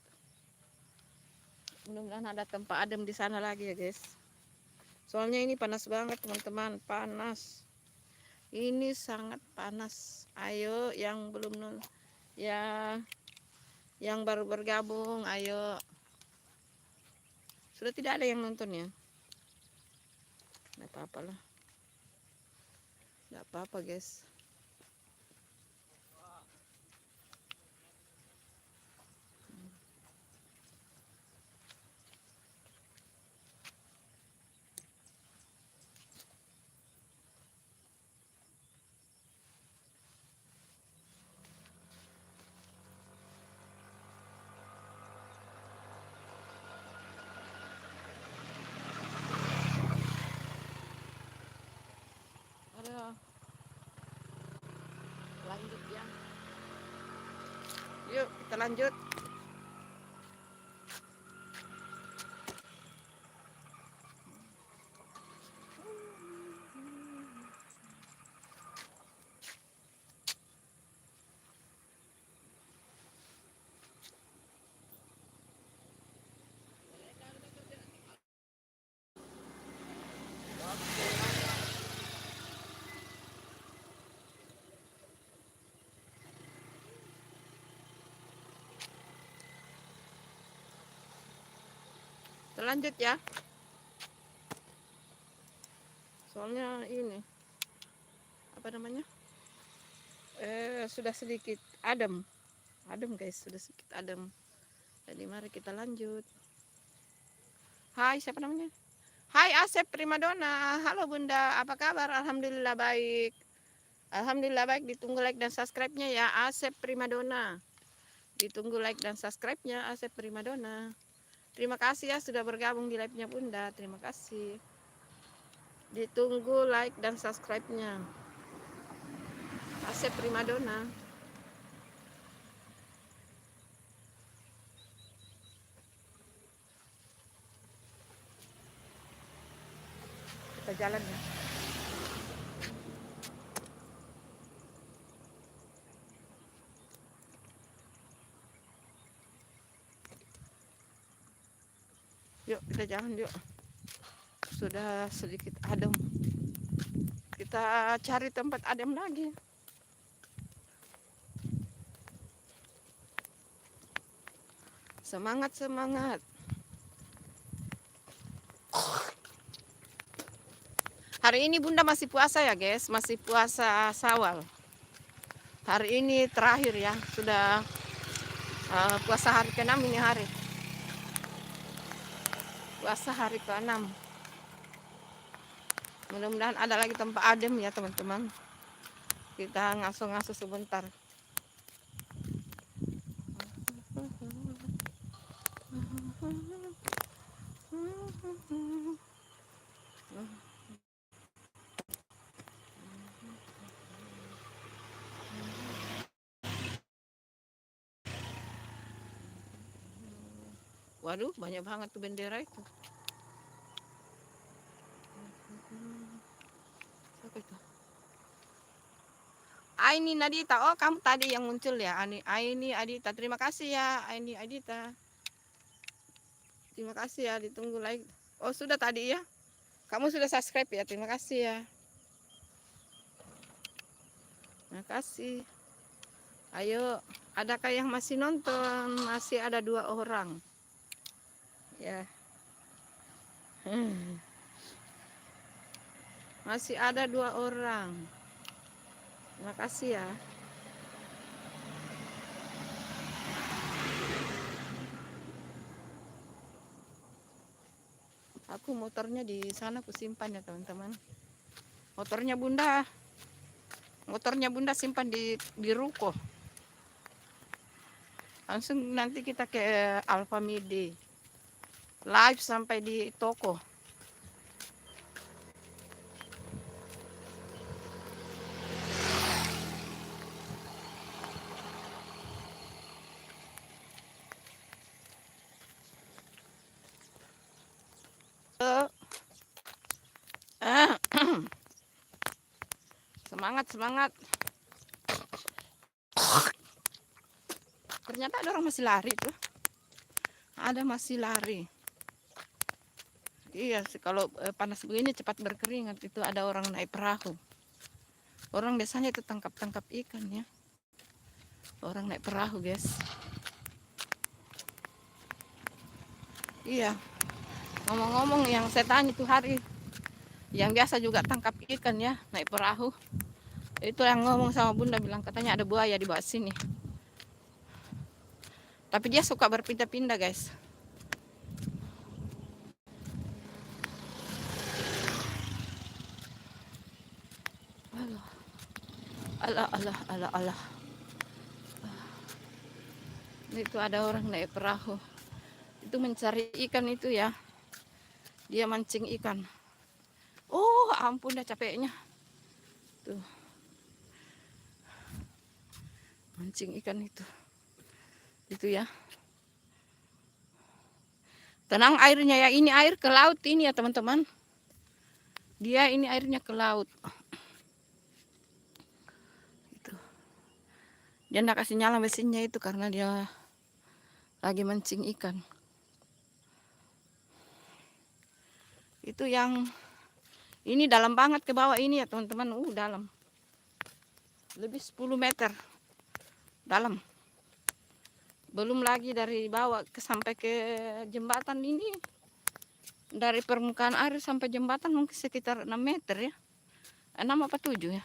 Mudah-mudahan ada tempat adem di sana lagi ya guys. Soalnya ini panas banget teman-teman. Panas. Ini sangat panas. Ayo yang belum ya, yang baru bergabung, ayo. Sudah tidak ada yang nonton ya? Nggak apa-apa lah. Nggak apa-apa guys. Lanjut ya. Yuk kita lanjut. Lanjut ya. Soalnya ini apa namanya? Sudah sedikit adem guys, sudah sedikit adem. Jadi mari kita lanjut. Hai, siapa namanya? Hai Asep Primadona. Halo Bunda, apa kabar? Alhamdulillah baik. Alhamdulillah baik. Ditunggu like dan subscribe-nya ya Asep Primadona. Ditunggu like dan subscribe-nya Asep Primadona. Terima kasih ya sudah bergabung di live-nya Bunda. Terima kasih. Ditunggu like dan subscribe-nya. Asep Primadona. Kita jalan ya. Yuk kita jalan yuk. Sudah sedikit adem. Kita cari tempat adem lagi. Semangat, semangat. Hari ini Bunda masih puasa ya guys, masih puasa Syawal. Hari ini terakhir ya, sudah puasa hari ke-6 ini hari. Puasa hari ke-6. Mudah-mudahan ada lagi tempat adem ya teman-teman. Kita ngasuh-ngasuh sebentar. Waduh, banyak banget tuh bendera itu. Siapa itu? Aini Nadita. Oh, kamu tadi yang muncul ya. Aini Adita. Terima kasih ya, Aini Adita. Terima kasih ya, ditunggu like. Oh, sudah tadi ya. Kamu sudah subscribe ya. Terima kasih ya. Terima kasih. Ayo, adakah yang masih nonton? Masih ada 2 orang. Ya. Masih ada 2 orang. Terima kasih ya. Aku motornya di sana aku simpan ya teman-teman. Motornya Bunda simpan di ruko. Langsung nanti kita ke Alfamidi. Live sampai di toko. Semangat, semangat. Ternyata ada orang masih lari tuh. Ada masih lari. Iya sih, kalau panas begini cepat berkeringat. Itu ada orang naik perahu. Orang biasanya itu tangkap-tangkap ikan ya. Orang naik perahu guys. Iya. Ngomong-ngomong yang saya tanya itu hari, yang biasa juga tangkap ikan ya, naik perahu. Itu yang ngomong sama Bunda, bilang katanya ada buaya di bawah sini. Tapi dia suka berpindah-pindah guys. Alah. Itu ada orang naik perahu. Itu mencari ikan itu ya. Dia mancing ikan. Oh ampun dah capeknya. Tuh. Mancing ikan itu. Itu ya. Tenang airnya ya. Ini air ke laut ini ya teman-teman. Dia ini airnya ke laut. Itu. Dia enggak kasih nyala mesinnya itu karena dia lagi mancing ikan. Itu yang ini dalam banget ke bawah ini ya teman-teman. Dalam. Lebih 10 meter. Dalam. Belum lagi dari bawah sampai ke jembatan ini. Dari permukaan air sampai jembatan mungkin sekitar 6 meter ya. 6 apa 7 ya.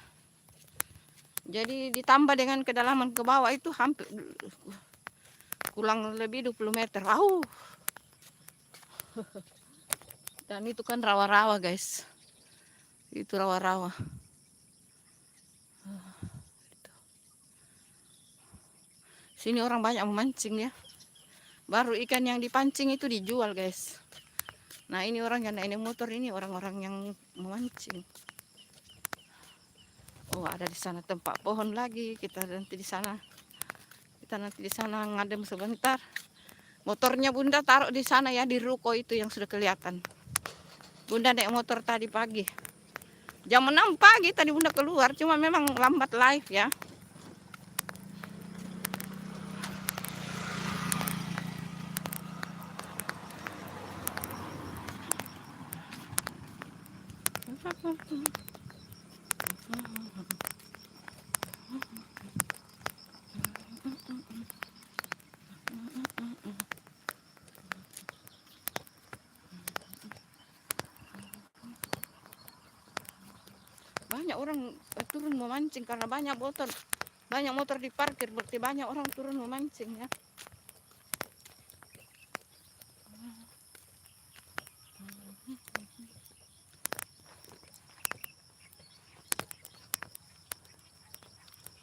Jadi ditambah dengan kedalaman ke bawah itu hampir kurang lebih 20 meter. Dan itu kan rawa-rawa guys. Itu rawa-rawa. Sini orang banyak memancing ya. Baru ikan yang dipancing itu dijual guys. Nah ini orang yang naik motor ini orang-orang yang memancing. Oh ada di sana tempat pohon lagi. Kita nanti di sana. Kita nanti di sana ngadem sebentar. Motornya Bunda taruh di sana ya, di ruko itu yang sudah kelihatan. Bunda naik motor tadi pagi. Jam 6 pagi tadi Bunda keluar. Cuma memang lambat live ya. Banyak orang turun memancing karena banyak motor diparkir, berarti banyak orang turun memancing ya.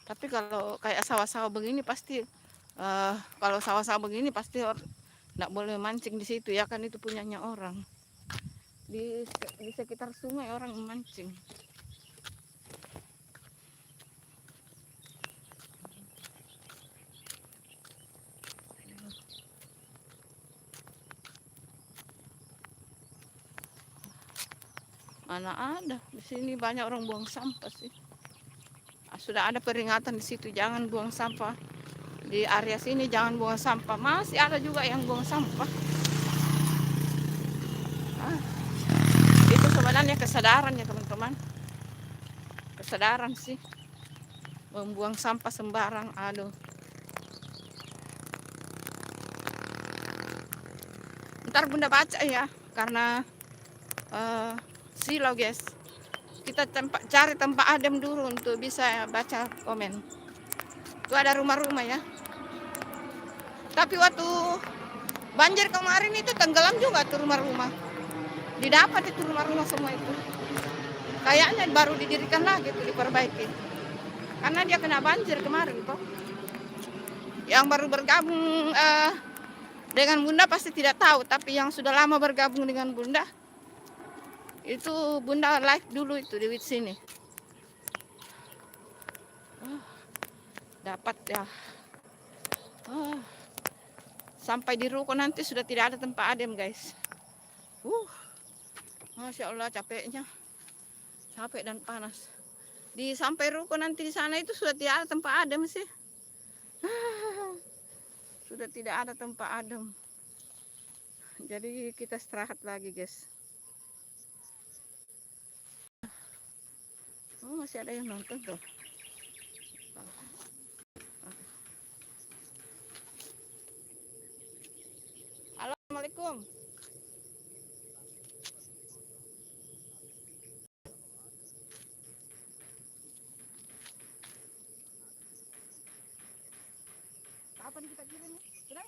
Tapi kalau kayak sawah-sawah begini pasti kalau sawah-sawah begini pasti tidak boleh mancing di situ ya, kan itu punyanya orang. Di sekitar sungai orang memancing. Mana ada, di sini banyak orang buang sampah sih. Sudah ada peringatan di situ, jangan buang sampah. Di area sini jangan buang sampah. Masih ada juga yang buang sampah. Itu sebenarnya kesadaran ya teman-teman. Kesadaran sih. Membuang sampah sembarang, aduh. Ntar Bunda baca ya, karena silau guys. Kita cari tempat adem dulu untuk bisa baca komen. Itu ada rumah-rumah ya. Tapi waktu banjir kemarin itu tenggelam juga tuh rumah-rumah. Didapat itu rumah-rumah semua itu. Kayaknya baru didirikan lagi tuh, diperbaiki. Karena dia kena banjir kemarin tuh. Yang baru bergabung dengan Bunda pasti tidak tahu, tapi yang sudah lama bergabung dengan Bunda itu Bunda live dulu itu di sini. Dapat ya. Sampai di ruko nanti sudah tidak ada tempat adem guys. Masya Allah capeknya. Capek dan panas. Di sampai ruko nanti di sana itu sudah tidak ada tempat adem sih. Sudah tidak ada tempat adem. Jadi kita istirahat lagi guys. Oh masih ada yang nonton tuh. Halo, assalamualaikum. Kapan kita kirim nih? Sudah?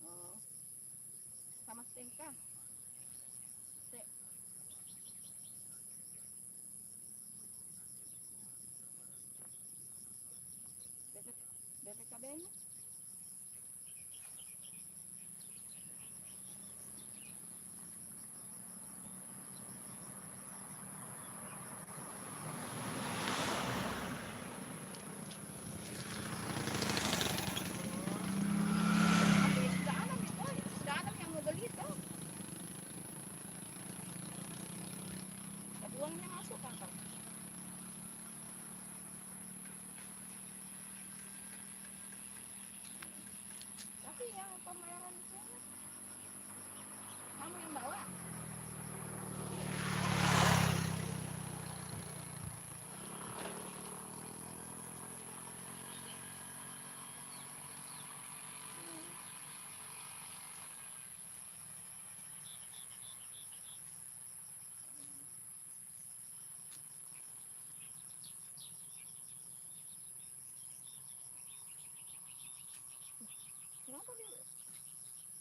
Oh, sama stengka. BPKB-nya? Sudah ada yang mau beli tuh. Tapi uangnya masuk kan? Tapi yang pembayaran di sini kamu yang bawa.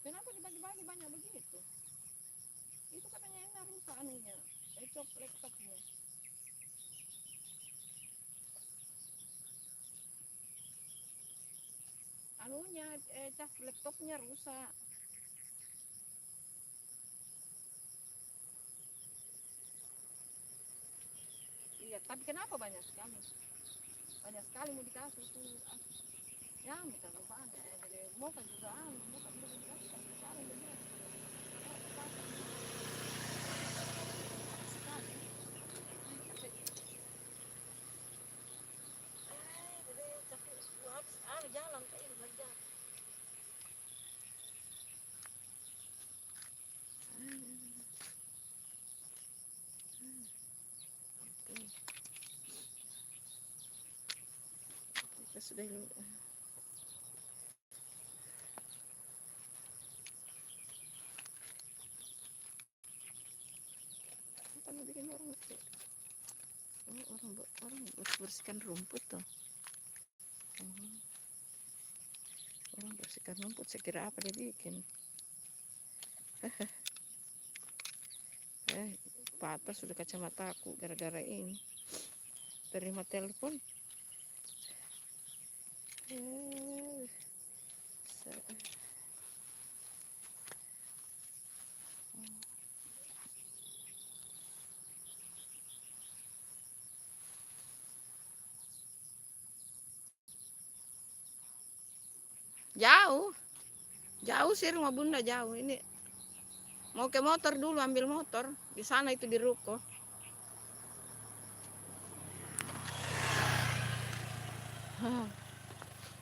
Kenapa dibagi-bagi banyak begitu? Itu katanya yang rusak anunya. Laptopnya. anunya cas laptopnya rusak. Iya, tapi kenapa banyak sekali? Banyak sekali mau dikasih itu. Ya, minta banyak. Jadi mau kan juga mau kan juga dikasih sekali begitu. Sekali. Tapi jalan kayak belajar. Kita sudah apa bikin orang itu? Orang bersihkan rumput tuh. Orang bersihkan rumput, saya kira apa dia bikin. Patah sudah kacamataku gara-gara ini. Terima telepon. Jauh sih rumah bunda, jauh. Ini mau ke motor dulu, ambil motor di sana itu di ruko.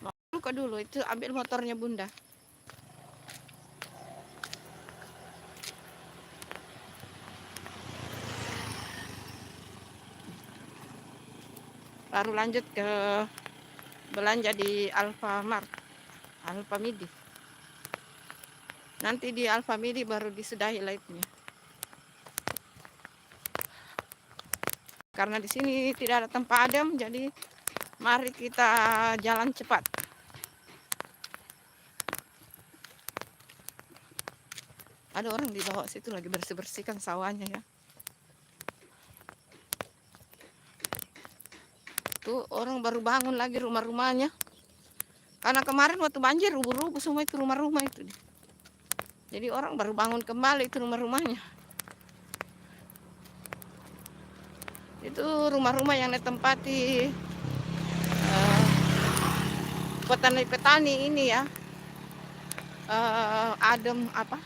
Mau ruko dulu itu, ambil motornya bunda. Baru lanjut ke belanja di Alfamart, Alfamidi. Nanti di Alfamidi baru disudahi live-nya. Karena di sini tidak ada tempat adem, jadi mari kita jalan cepat. Ada orang di bawah situ lagi bersih-bersihkan sawahnya ya. Tuh orang baru bangun lagi rumah-rumahnya. Karena kemarin waktu banjir rubuh-rubuh semua itu rumah-rumah itu. Jadi orang baru bangun kembali itu rumah-rumahnya. Itu rumah-rumah yang ditempati petani-petani ini ya. Adem apa?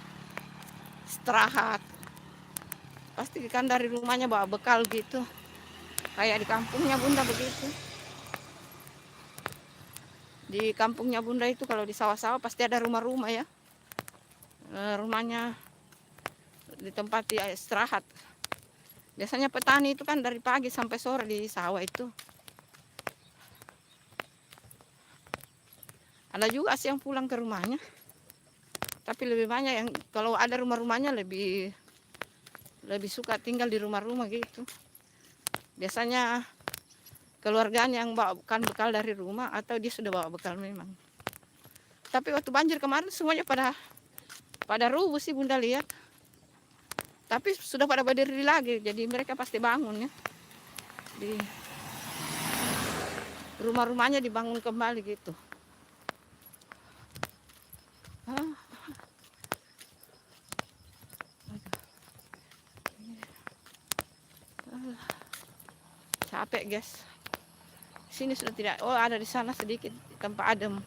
Istirahat. Pasti kan dari rumahnya bawa bekal gitu. Kayak di kampungnya bunda begitu. Di kampungnya bunda itu kalau di sawah-sawah pasti ada rumah-rumah ya. Rumahnya ditempati istirahat. Biasanya petani itu kan dari pagi sampai sore di sawah itu. Ada juga sih yang pulang ke rumahnya. Tapi lebih banyak yang kalau ada rumah-rumahnya lebih suka tinggal di rumah-rumah gitu. Biasanya keluarganya yang bawa bekal dari rumah atau dia sudah bawa bekal memang. Tapi waktu banjir kemarin semuanya pada rubuh sih bunda lihat. Tapi sudah pada berdiri lagi, jadi mereka pasti bangun ya. Di rumah-rumahnya dibangun kembali gitu. Capek guys. Sini sudah tidak. Oh ada di sana sedikit tempat adem.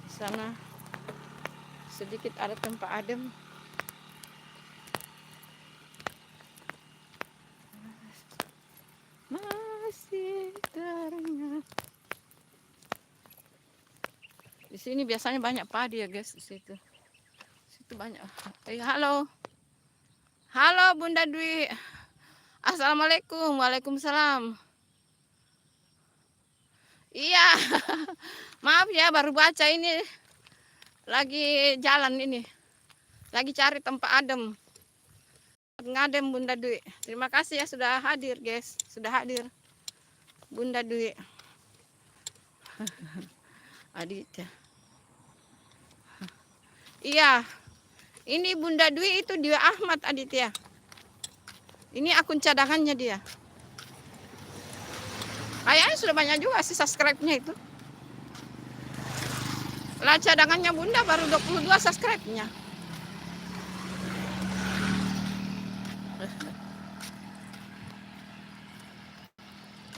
Di sana sedikit ada tempat adem. Masih teringat. Di sini biasanya banyak padi ya guys di situ. Situ banyak. Halo. Halo Bunda Dwi. Assalamualaikum. Waalaikumsalam. Iya. Maaf ya baru baca ini. Lagi jalan ini. Lagi cari tempat adem. Ngadem Bunda Dwi. Terima kasih ya sudah hadir guys. Sudah hadir. Bunda Dwi. Aditya. Iya. Ini Bunda Dwi itu Dwi Ahmad Aditya. Ini akun cadangannya dia. Kayaknya sudah banyak juga sih subscribe-nya itu. Lah cadangannya Bunda baru 22 subscribe-nya.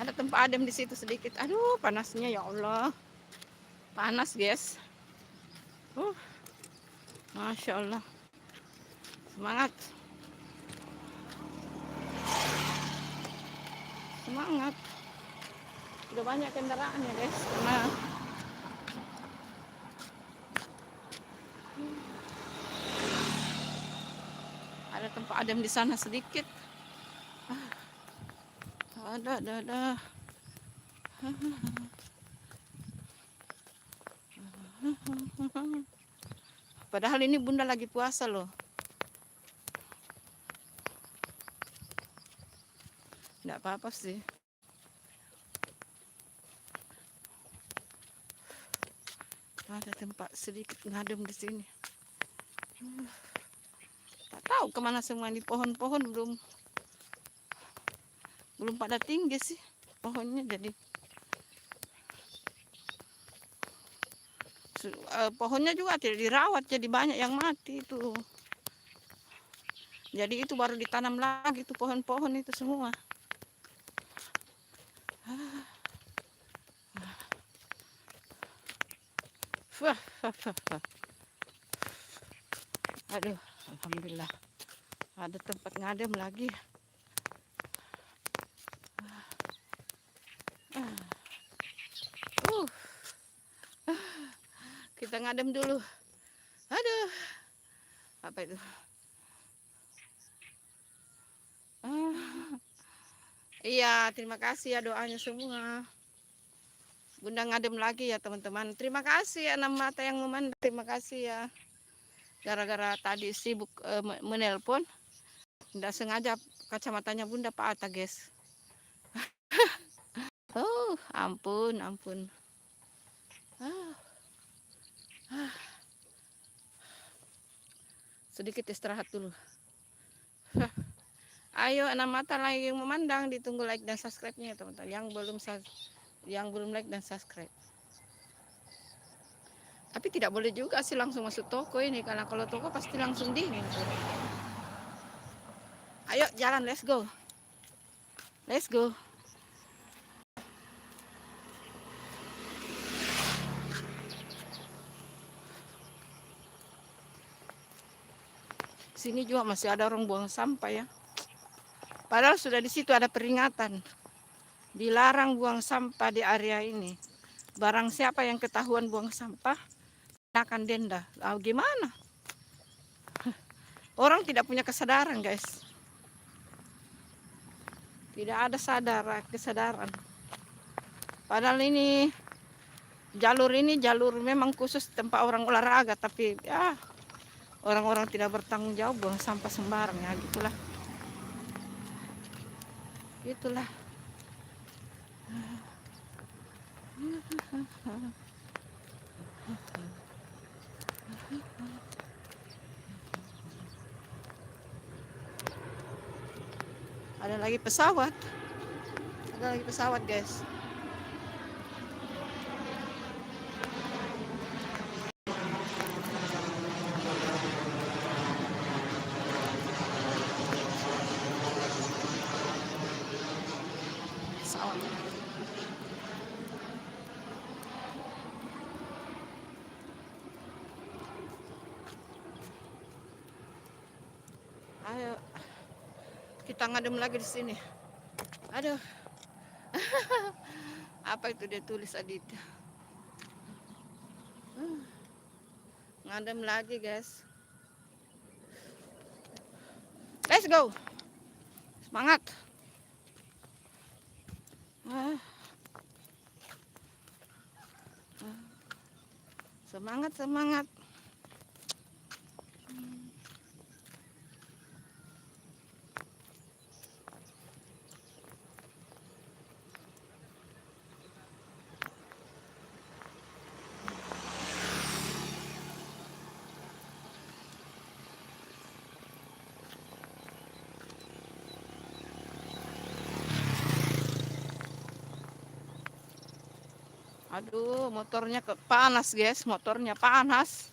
Ada tempat adem di situ sedikit. Aduh, panasnya ya Allah. Panas, guys. Masya Allah. Semangat. Semangat. Udah banyak kendaraan ya, guys. Karena ada tempat adem di sana sedikit. Ada. Padahal ini Bunda lagi puasa loh. Nggak apa-apa sih. Ada tempat sedikit ngadem di sini. Tak tahu kemana semua ini pohon-pohon belum pada tinggi sih pohonnya, jadi pohonnya juga tidak dirawat, jadi banyak yang mati itu. Jadi itu baru ditanam lagi tuh pohon-pohon itu semua. Aduh, alhamdulillah ada tempat ngadem lagi. Kita ngadem dulu. Aduh, apa itu? Iya, terima kasih ya doanya semua. Bunda ngadem lagi ya teman-teman. Terima kasih ya enam mata yang memandang. Terima kasih ya. Gara-gara tadi sibuk menelpon, tidak sengaja kacamatanya Bunda patah, guys. Oh, ampun. Sedikit istirahat dulu. Ayo enam mata lagi yang memandang, ditunggu like dan subscribe-nya teman-teman. Yang belum like dan subscribe. Tapi tidak boleh juga sih langsung masuk toko ini, karena kalau toko pasti langsung dingin. Ayo jalan, let's go. Sini juga masih ada orang buang sampah ya. Padahal sudah di situ ada peringatan. Dilarang buang sampah di area ini. Barang siapa yang ketahuan buang sampah akan denda. Gimana? Orang tidak punya kesadaran, guys. Tidak ada kesadaran. Padahal ini jalur memang khusus tempat orang olahraga, tapi ya orang-orang tidak bertanggung jawab buang sampah sembarang ya, gitulah. Ada lagi pesawat, guys. Ayo, kita ngadem lagi di sini. Aduh, apa itu dia tulis Aditya? Ngadem lagi, guys. Let's go. Semangat. Semangat. Aduh, motornya panas, guys. Motornya panas.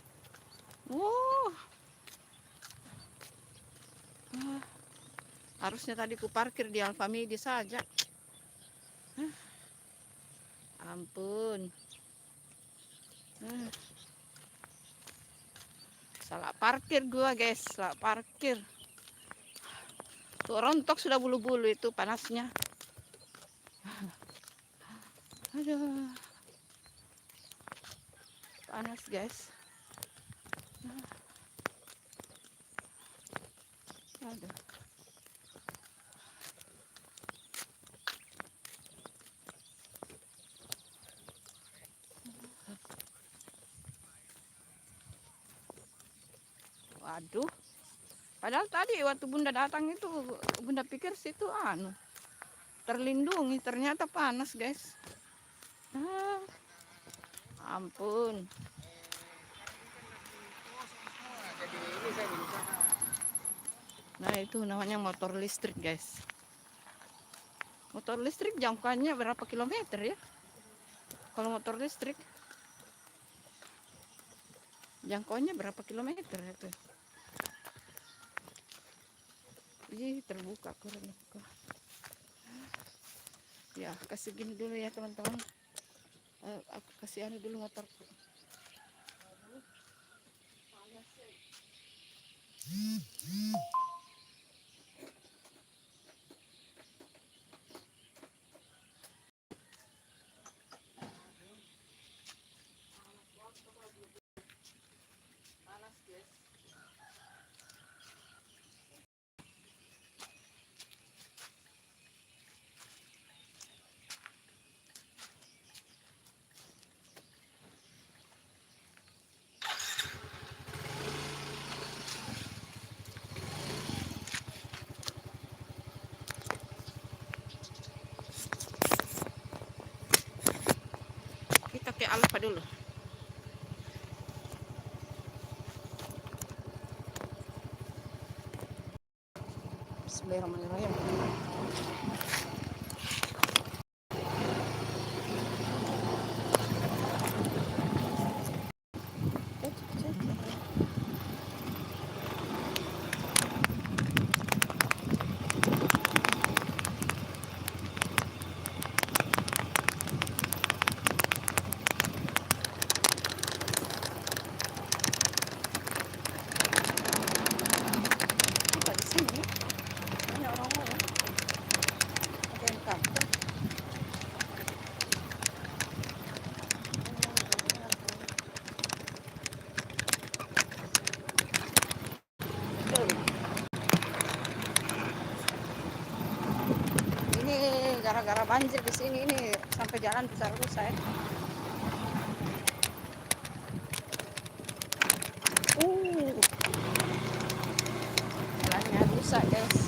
Wow. Harusnya tadi ku parkir di Alfamidi saja. Ampun. Salah parkir gua, guys. Salah parkir. Tuh rontok sudah bulu-bulu itu panasnya. Aduh. Panas, guys. Aduh. Waduh. Padahal tadi waktu Bunda datang itu Bunda pikir situ terlindungi, ternyata panas, guys. Ampun. Nah, itu namanya motor listrik, guys. Motor listrik jangkauannya berapa kilometer ya? Kalau motor listrik jangkauannya berapa kilometer itu? Ih, terbuka kurang. Ya, kasih gini dulu ya, teman-teman. Aku kasih dulu motorku. Panas, guys. Kita ke Alfa dulu. Bismillahirrahmanirrahim. Apa di sini? Banyak orang-orang. Ada yang kampung. Ini gara-gara banjir di sini ini sampai jalan bisa rusak ya. Jalannya rusak, guys.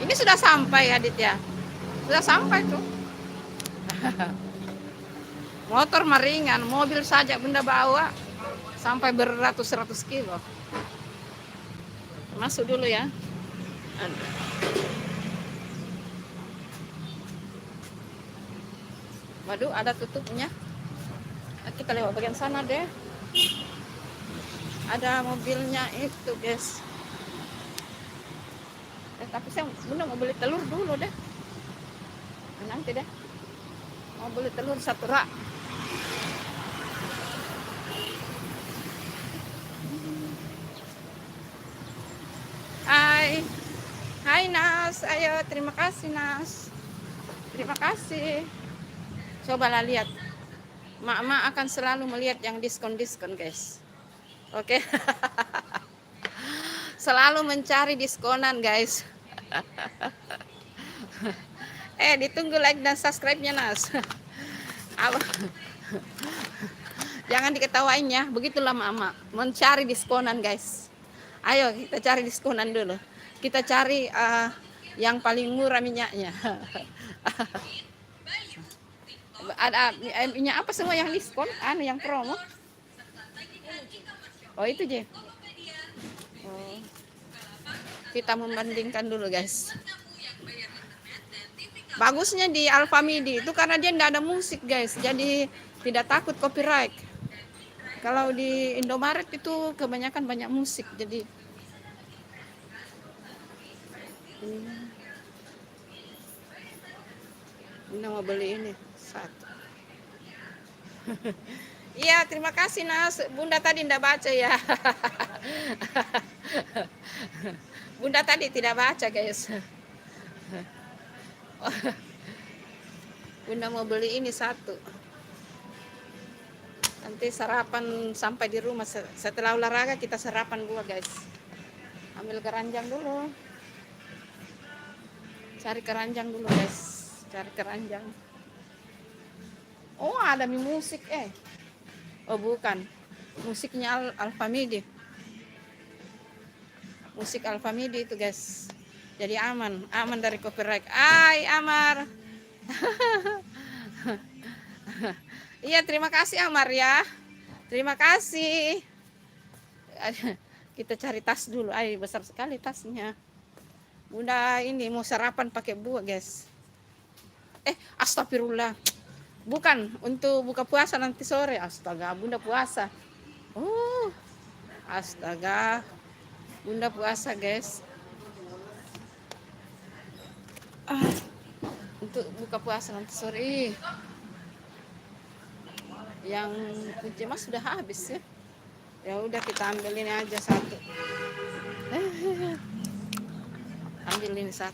Ini sudah sampai Aditya. Sudah sampai tuh. Motor meringan, mobil saja Bunda bawa sampai beratus-ratus kilo. Masuk dulu ya. Waduh, ada tutupnya. Kita lewat bagian sana deh. Ada mobilnya itu, guys. Tapi saya Bunda mau beli telur dulu deh. Nanti deh. Mau beli telur 1 rak. Hai Nas, ayo terima kasih Nas. Terima kasih. Cobalah lihat. Mak akan selalu melihat yang diskon-diskon, guys. Oke. Selalu mencari diskonan, guys. Ditunggu like dan subscribe-nya, Nas. Jangan diketawain ya. Begitulah Mama mencari diskonan, guys. Ayo kita cari diskonan dulu. Kita cari yang paling murah minyaknya. Ada minyak apa semua yang diskon? Yang promo? Oh itu je. Oh. Kita membandingkan dulu, guys. Bagusnya di Alfamidi itu karena dia tidak ada musik, guys. Jadi tidak takut copyright. Kalau di Indomaret itu kebanyakan banyak musik. Jadi Bunda mau beli ini 1. Iya, terima kasih Nas. Bunda tadi tidak baca ya. Bunda tadi tidak baca, guys. Bunda mau beli ini 1. Nanti sarapan sampai di rumah. Setelah olahraga kita sarapan buah, guys. Ambil keranjang dulu. Cari keranjang dulu, guys. Cari keranjang. Oh, ada musik Oh, bukan. Musiknya Alfamidi. Musik Alfamidi itu, guys. Jadi aman dari copyright. Amar. Iya, terima kasih Amar ya. Terima kasih. Kita cari tas dulu. Besar sekali tasnya. Bunda ini mau sarapan pakai buah, guys. Astagfirullah. Bukan untuk buka puasa nanti sore. Astaga, Bunda puasa. Oh, astaga. Bunda puasa, guys. Untuk buka puasa nanti sore. Yang kunci mas sudah habis ya. Ya udah kita ambil ini aja 1. Ambil ini 1.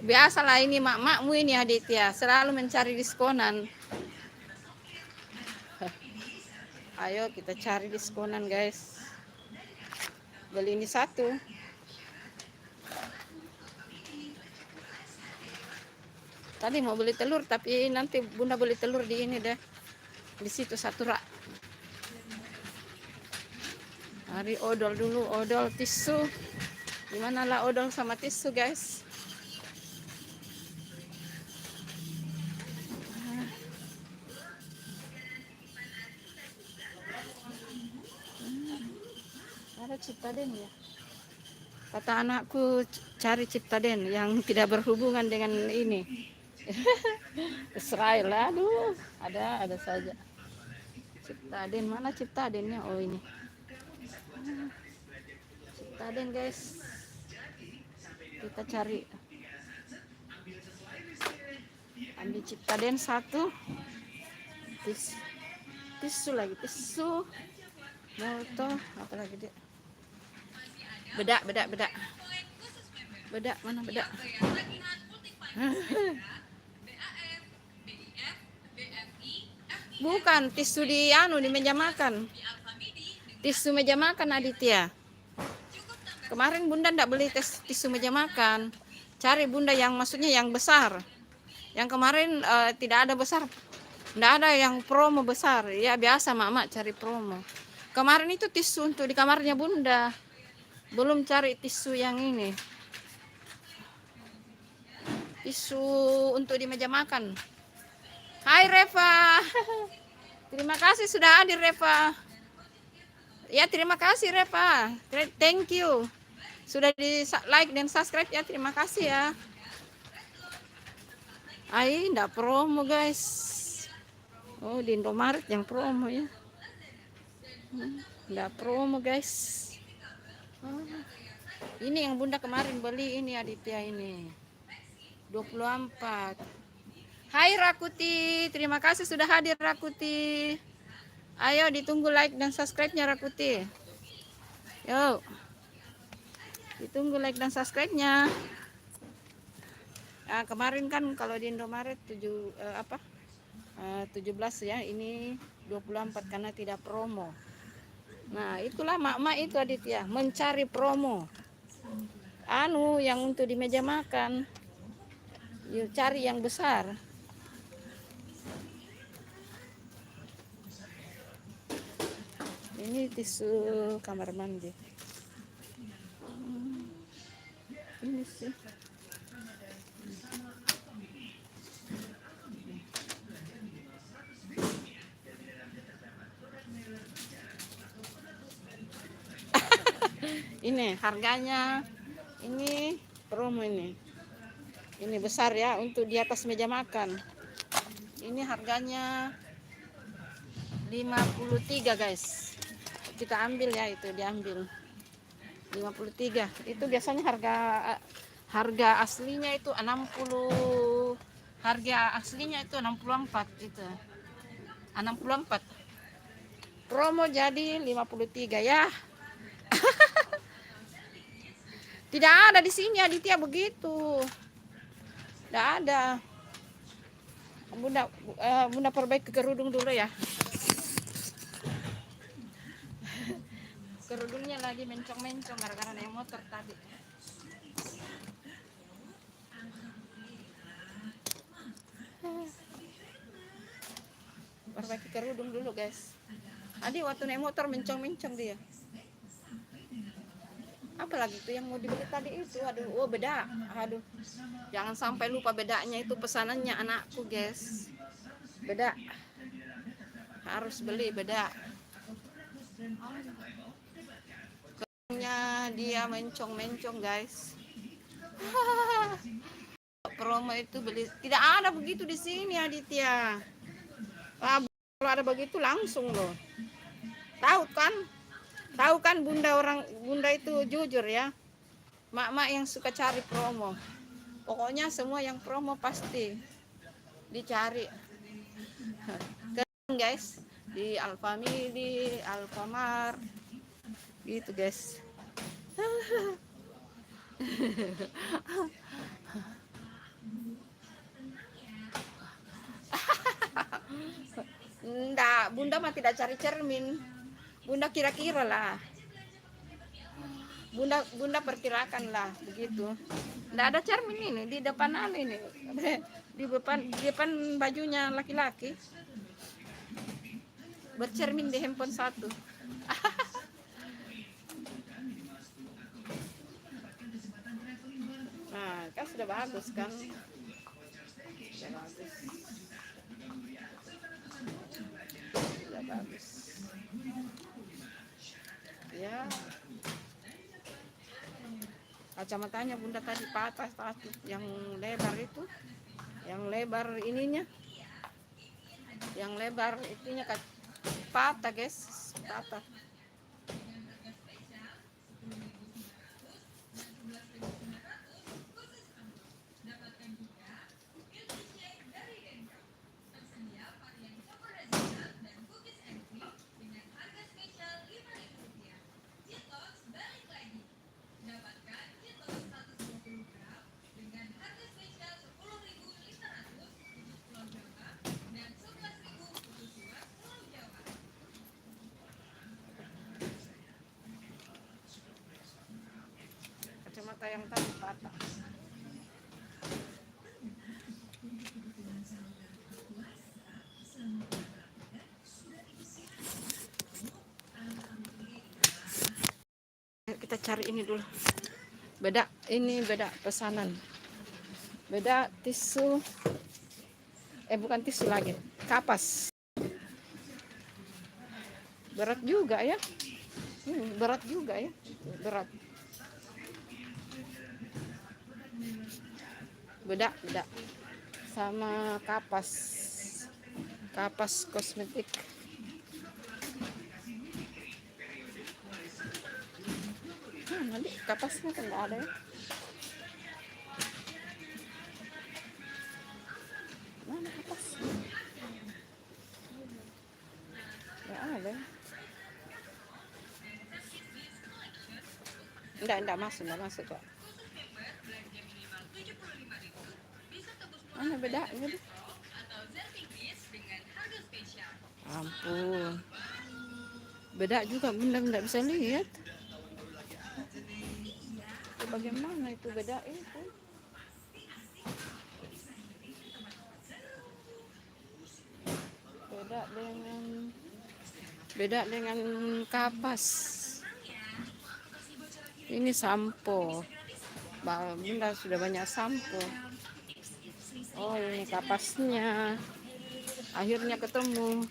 Biasalah ini mak-makmu ini Aditya, selalu mencari diskonan. Ayo kita cari diskonan, guys. Beli ini 1. Tadi mau beli telur, tapi nanti Bunda beli telur di ini deh. Di situ 1 rak. Hari odol dulu, odol tisu. Gimana lah odol sama tisu, guys? Ada Ciptaden ya. Kata anakku cari Ciptaden yang tidak berhubungan dengan ini. Israel, aduh, ada saja. Ciptaden, mana Ciptadennya? Oh ini. Ciptaden, guys. Kita cari. Ambil Ciptaden 1. Tisu lagi, tisu. Molto, apa lagi dia? Bedak. Bedak, mana bedak? Bukan, tisu di meja makan. Tisu meja makan Aditya. Kemarin Bunda ndak beli tisu meja makan. Cari Bunda yang maksudnya yang besar. Yang kemarin tidak ada besar, tidak ada yang promo besar. Ya biasa mama cari promo. Kemarin itu tisu untuk di kamarnya bunda. Belum cari tisu yang ini. Tisu untuk di meja makan. Hai Reva. Terima kasih sudah hadir Reva. Ya terima kasih Reva. Thank you. Sudah di like dan subscribe ya. Terima kasih ya. Ai, enggak promo guys. Oh, di Indomaret yang promo ya. Enggak promo guys. Oh, ini yang bunda kemarin beli ini Aditya ini. 24. Hai Rakuti, terima kasih sudah hadir Rakuti. Ayo ditunggu like dan subscribe-nya Rakuti. Yuk. Ditunggu like dan subscribe-nya. Nah, kemarin kan kalau di Indomaret 17 ya, ini 24 karena tidak promo. Nah, itulah mak-mak itu Aditya, mencari promo. Anu yang untuk di meja makan. Yuk cari yang besar. Ini tisu kamar mandi. Ini sih. Ini harganya, ini promo ini besar ya untuk di atas meja makan. Ini harganya 53 guys. Kita ambil ya, itu diambil 53. Itu biasanya harga aslinya itu 60. Harga aslinya itu 64 itu. 64. Promo jadi 53 ya. Tidak ada di sini Aditya begitu. Tidak ada. Bunda perbaiki kerudung dulu ya. Kerudungnya lagi mencong-mencong gara-gara naik motor tadi. Perbaiki kerudung dulu guys. Adi waktu naik motor mencong-mencong dia. Apalagi itu yang mau dibeli tadi itu, aduh, oh beda, aduh, jangan sampai lupa bedanya itu pesanannya anakku guys, beda, harus beli beda. Kerudungnya dia mencong-mencong guys. Promo itu beli, tidak ada begitu di sini Aditya. Kalau ada begitu langsung loh. Tahu kan bunda itu jujur ya. Mak-mak yang suka cari promo. Pokoknya semua yang promo pasti dicari. Kan guys, di Alfamidi, Alfamart gitu guys. Enggak, bunda mah tidak cari cermin. Bunda kira-kira lah. Bunda perkirakan lah begitu. Enggak ada cermin ini di depan ini. Di depan bajunya laki-laki. Bercermin di handphone satu. Nah, kan sudah bagus kan? Sudah bagus. Sudah bagus. Ya. Kacamatanya bunda tadi patah satu yang lebar itu. Yang lebar ininya. Yang lebar itunya patah guys, patah. Kacamata yang tadi patah. cari ini dulu. Beda, ini beda pesanan. Beda tisu. Bukan tisu lagi, kapas. Berat juga ya. Berat juga ya. Berat. Beda. Sama kapas. Kapas kosmetik. Nanti kapasnya kan nggak ada ya. Mana kapas? Nggak ada. Enggak masuk kok. Mana bedanya? Ampun. Beda juga, bunda nggak bisa lihat. Bagaimana itu beda itu? Beda dengan kapas. Ini sampo. Bunda sudah banyak sampo. Oh, ini kapasnya. Akhirnya ketemu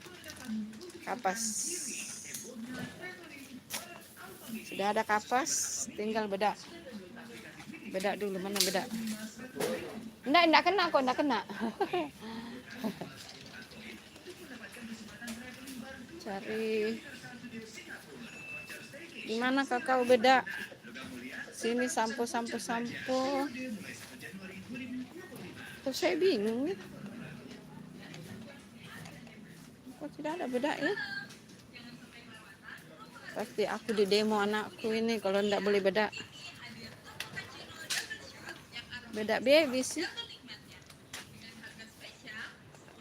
kapas. Sudah ada kapas, tinggal beda. Beda dulu, mana beda? Enggak kena kok, enggak kena. Cari di mana kakao beda? Sini sampo. Kok saya bingung. Kok tidak ada beda ya? Pasti aku di demo anakku ini kalau enggak boleh beda. Beda baby sih.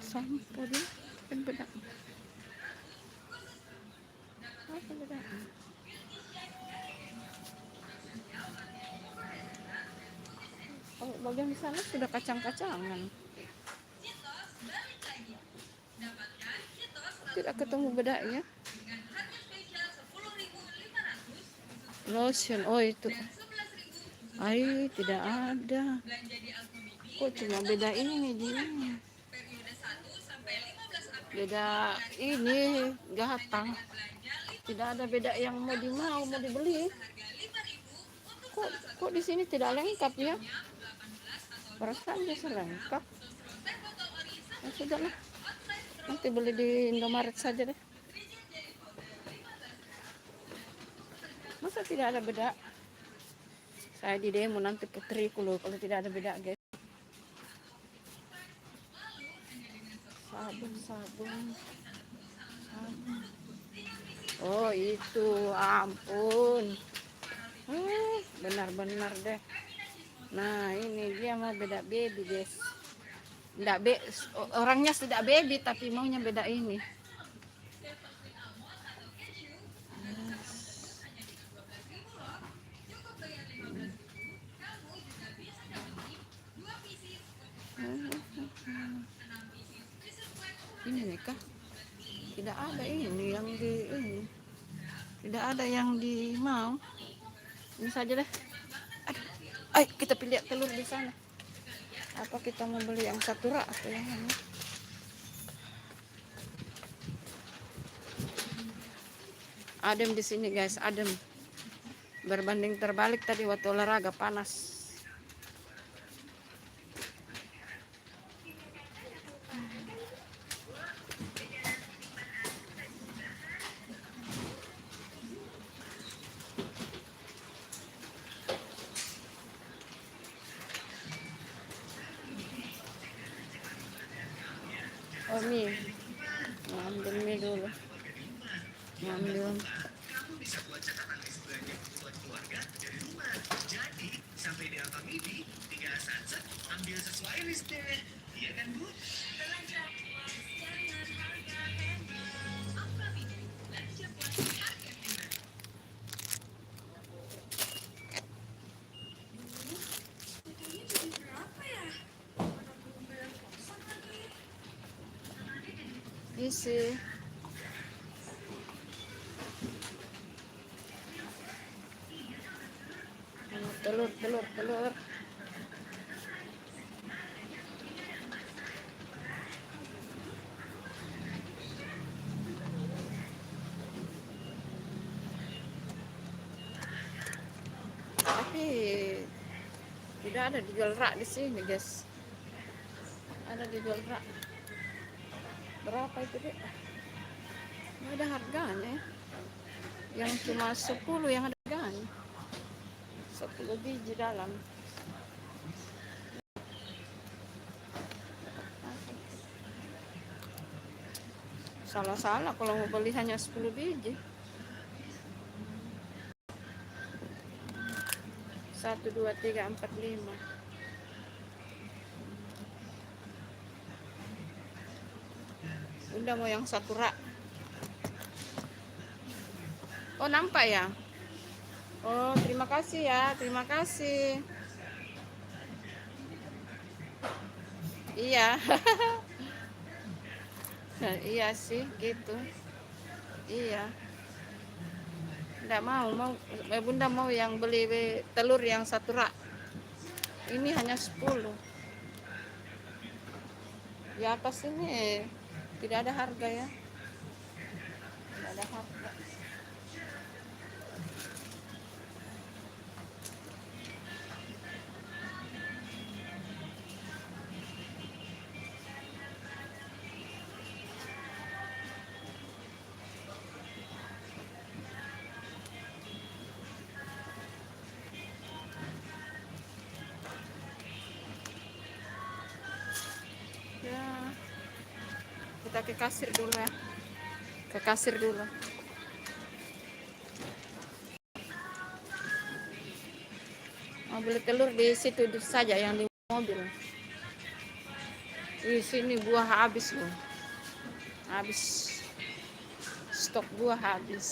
Sampo dia kan beda. Apa beda? Oh, bagian sana sudah kacang-kacangan. Tidak ketemu bedanya. Lotion, oh itu. Ay, tidak ada. Kok cuma beda ini dia. Beda ini gatal. Tidak ada beda yang mau dibeli. Kok di sini tidak lengkap ya? Perasaan dia selengkap. Ya sudahlah. Nanti beli di Indomaret saja deh. Masa tidak ada beda? Saya di demo nanti putriku loh kalau tidak ada beda, guys. Sabun. Oh itu, ampun. Benar-benar deh. Nah ini dia mau beda baby, guys. Orangnya sudah baby tapi maunya beda ini. Ini nih kah? Tidak ada ini yang di ini. Tidak ada yang di mau. Ini saja deh. Ayo kita pilih telur di sana. Apa kita mau beli yang satu rak atau yang mana? Adem di sini guys, adem. Berbanding terbalik tadi waktu olahraga panas. Oh mie, ambil mie dulu. Ambil. Sampai di apa midi, tinggal sunset, ambil sesuai listnya, iya kan Bu? Isi. telur. Tapi tidak ada dijual rak di sini, guys. Ada dijual rak. Berapa itu, Dek? Nggak ada harganya. Yang cuma 10 yang ada harganya. 10 biji dalam. Salah-salah kalau mau beli hanya 10 biji. 1, 2, 3, 4, 5. Bunda mau yang satu rak. Oh, nampak ya? Oh, terima kasih ya, terima kasih. Iya. Iya sih, gitu. Iya. Enggak mau Bunda mau yang beli telur yang satu rak. Ini hanya 10. Di atas ini tidak ada harga ya. Tidak ada harga. Ya, kita ke kasir dulu ya. Ke kasir dulu. Mau beli telur di situ saja yang di mobil. Di sini buah habis loh. Habis. Stok buah habis.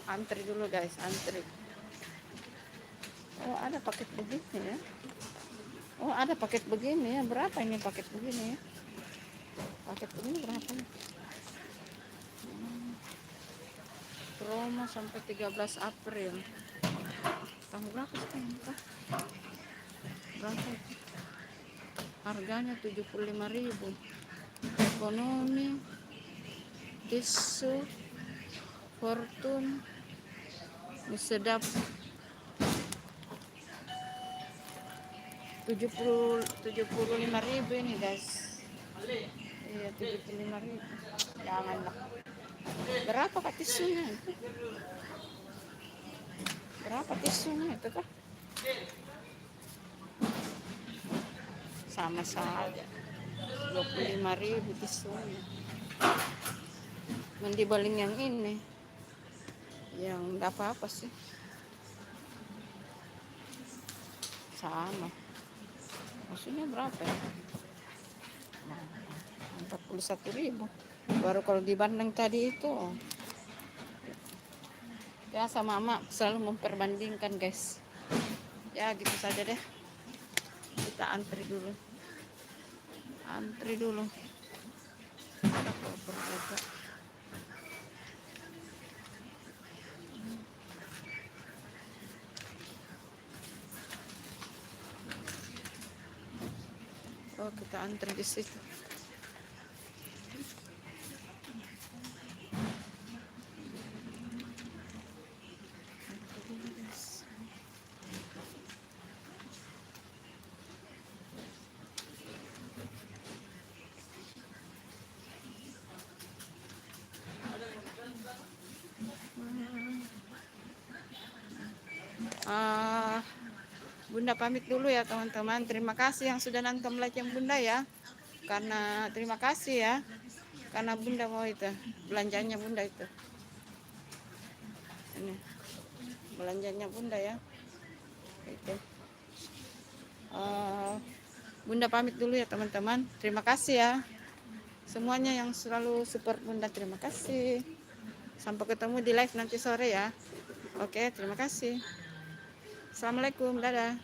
Antri dulu guys, antri. Oh, ada paket begini ya. Oh, ada paket begini ya. Berapa ini paket begini ya? Paket begini berapa? Promo sampai 13 April. Tanggal berapa sekarang? Berapa itu? Harganya 75.000. Ekonomi, tisu, Fortune, mie sedap 75.000 ini guys. Iya, 75.000. Janganlah. Berapa kak tisunya itu? Berapa tisunya itu kak? Sama saja. 25.000 tisunya. Mendibanding yang ini. Yang enggak apa-apa sih. Sama. Maksudnya berapa ya? 41.000. Baru kalau dibanding tadi itu. Ya sama mama selalu memperbandingkan guys. Ya gitu saja deh. Kita antri dulu. Antri dulu. Ada koper juga. Oh, kita antri di situ. Bunda pamit dulu ya teman-teman. Terima kasih yang sudah nonton live yang Bunda ya. Karena terima kasih ya. Karena Bunda mau itu belanjanya Bunda itu. Ini belanjanya Bunda ya. Itu. Bunda pamit dulu ya teman-teman. Terima kasih ya. Semuanya yang selalu support Bunda, terima kasih. Sampai ketemu di live nanti sore ya. Oke, terima kasih. Assalamualaikum, dadah.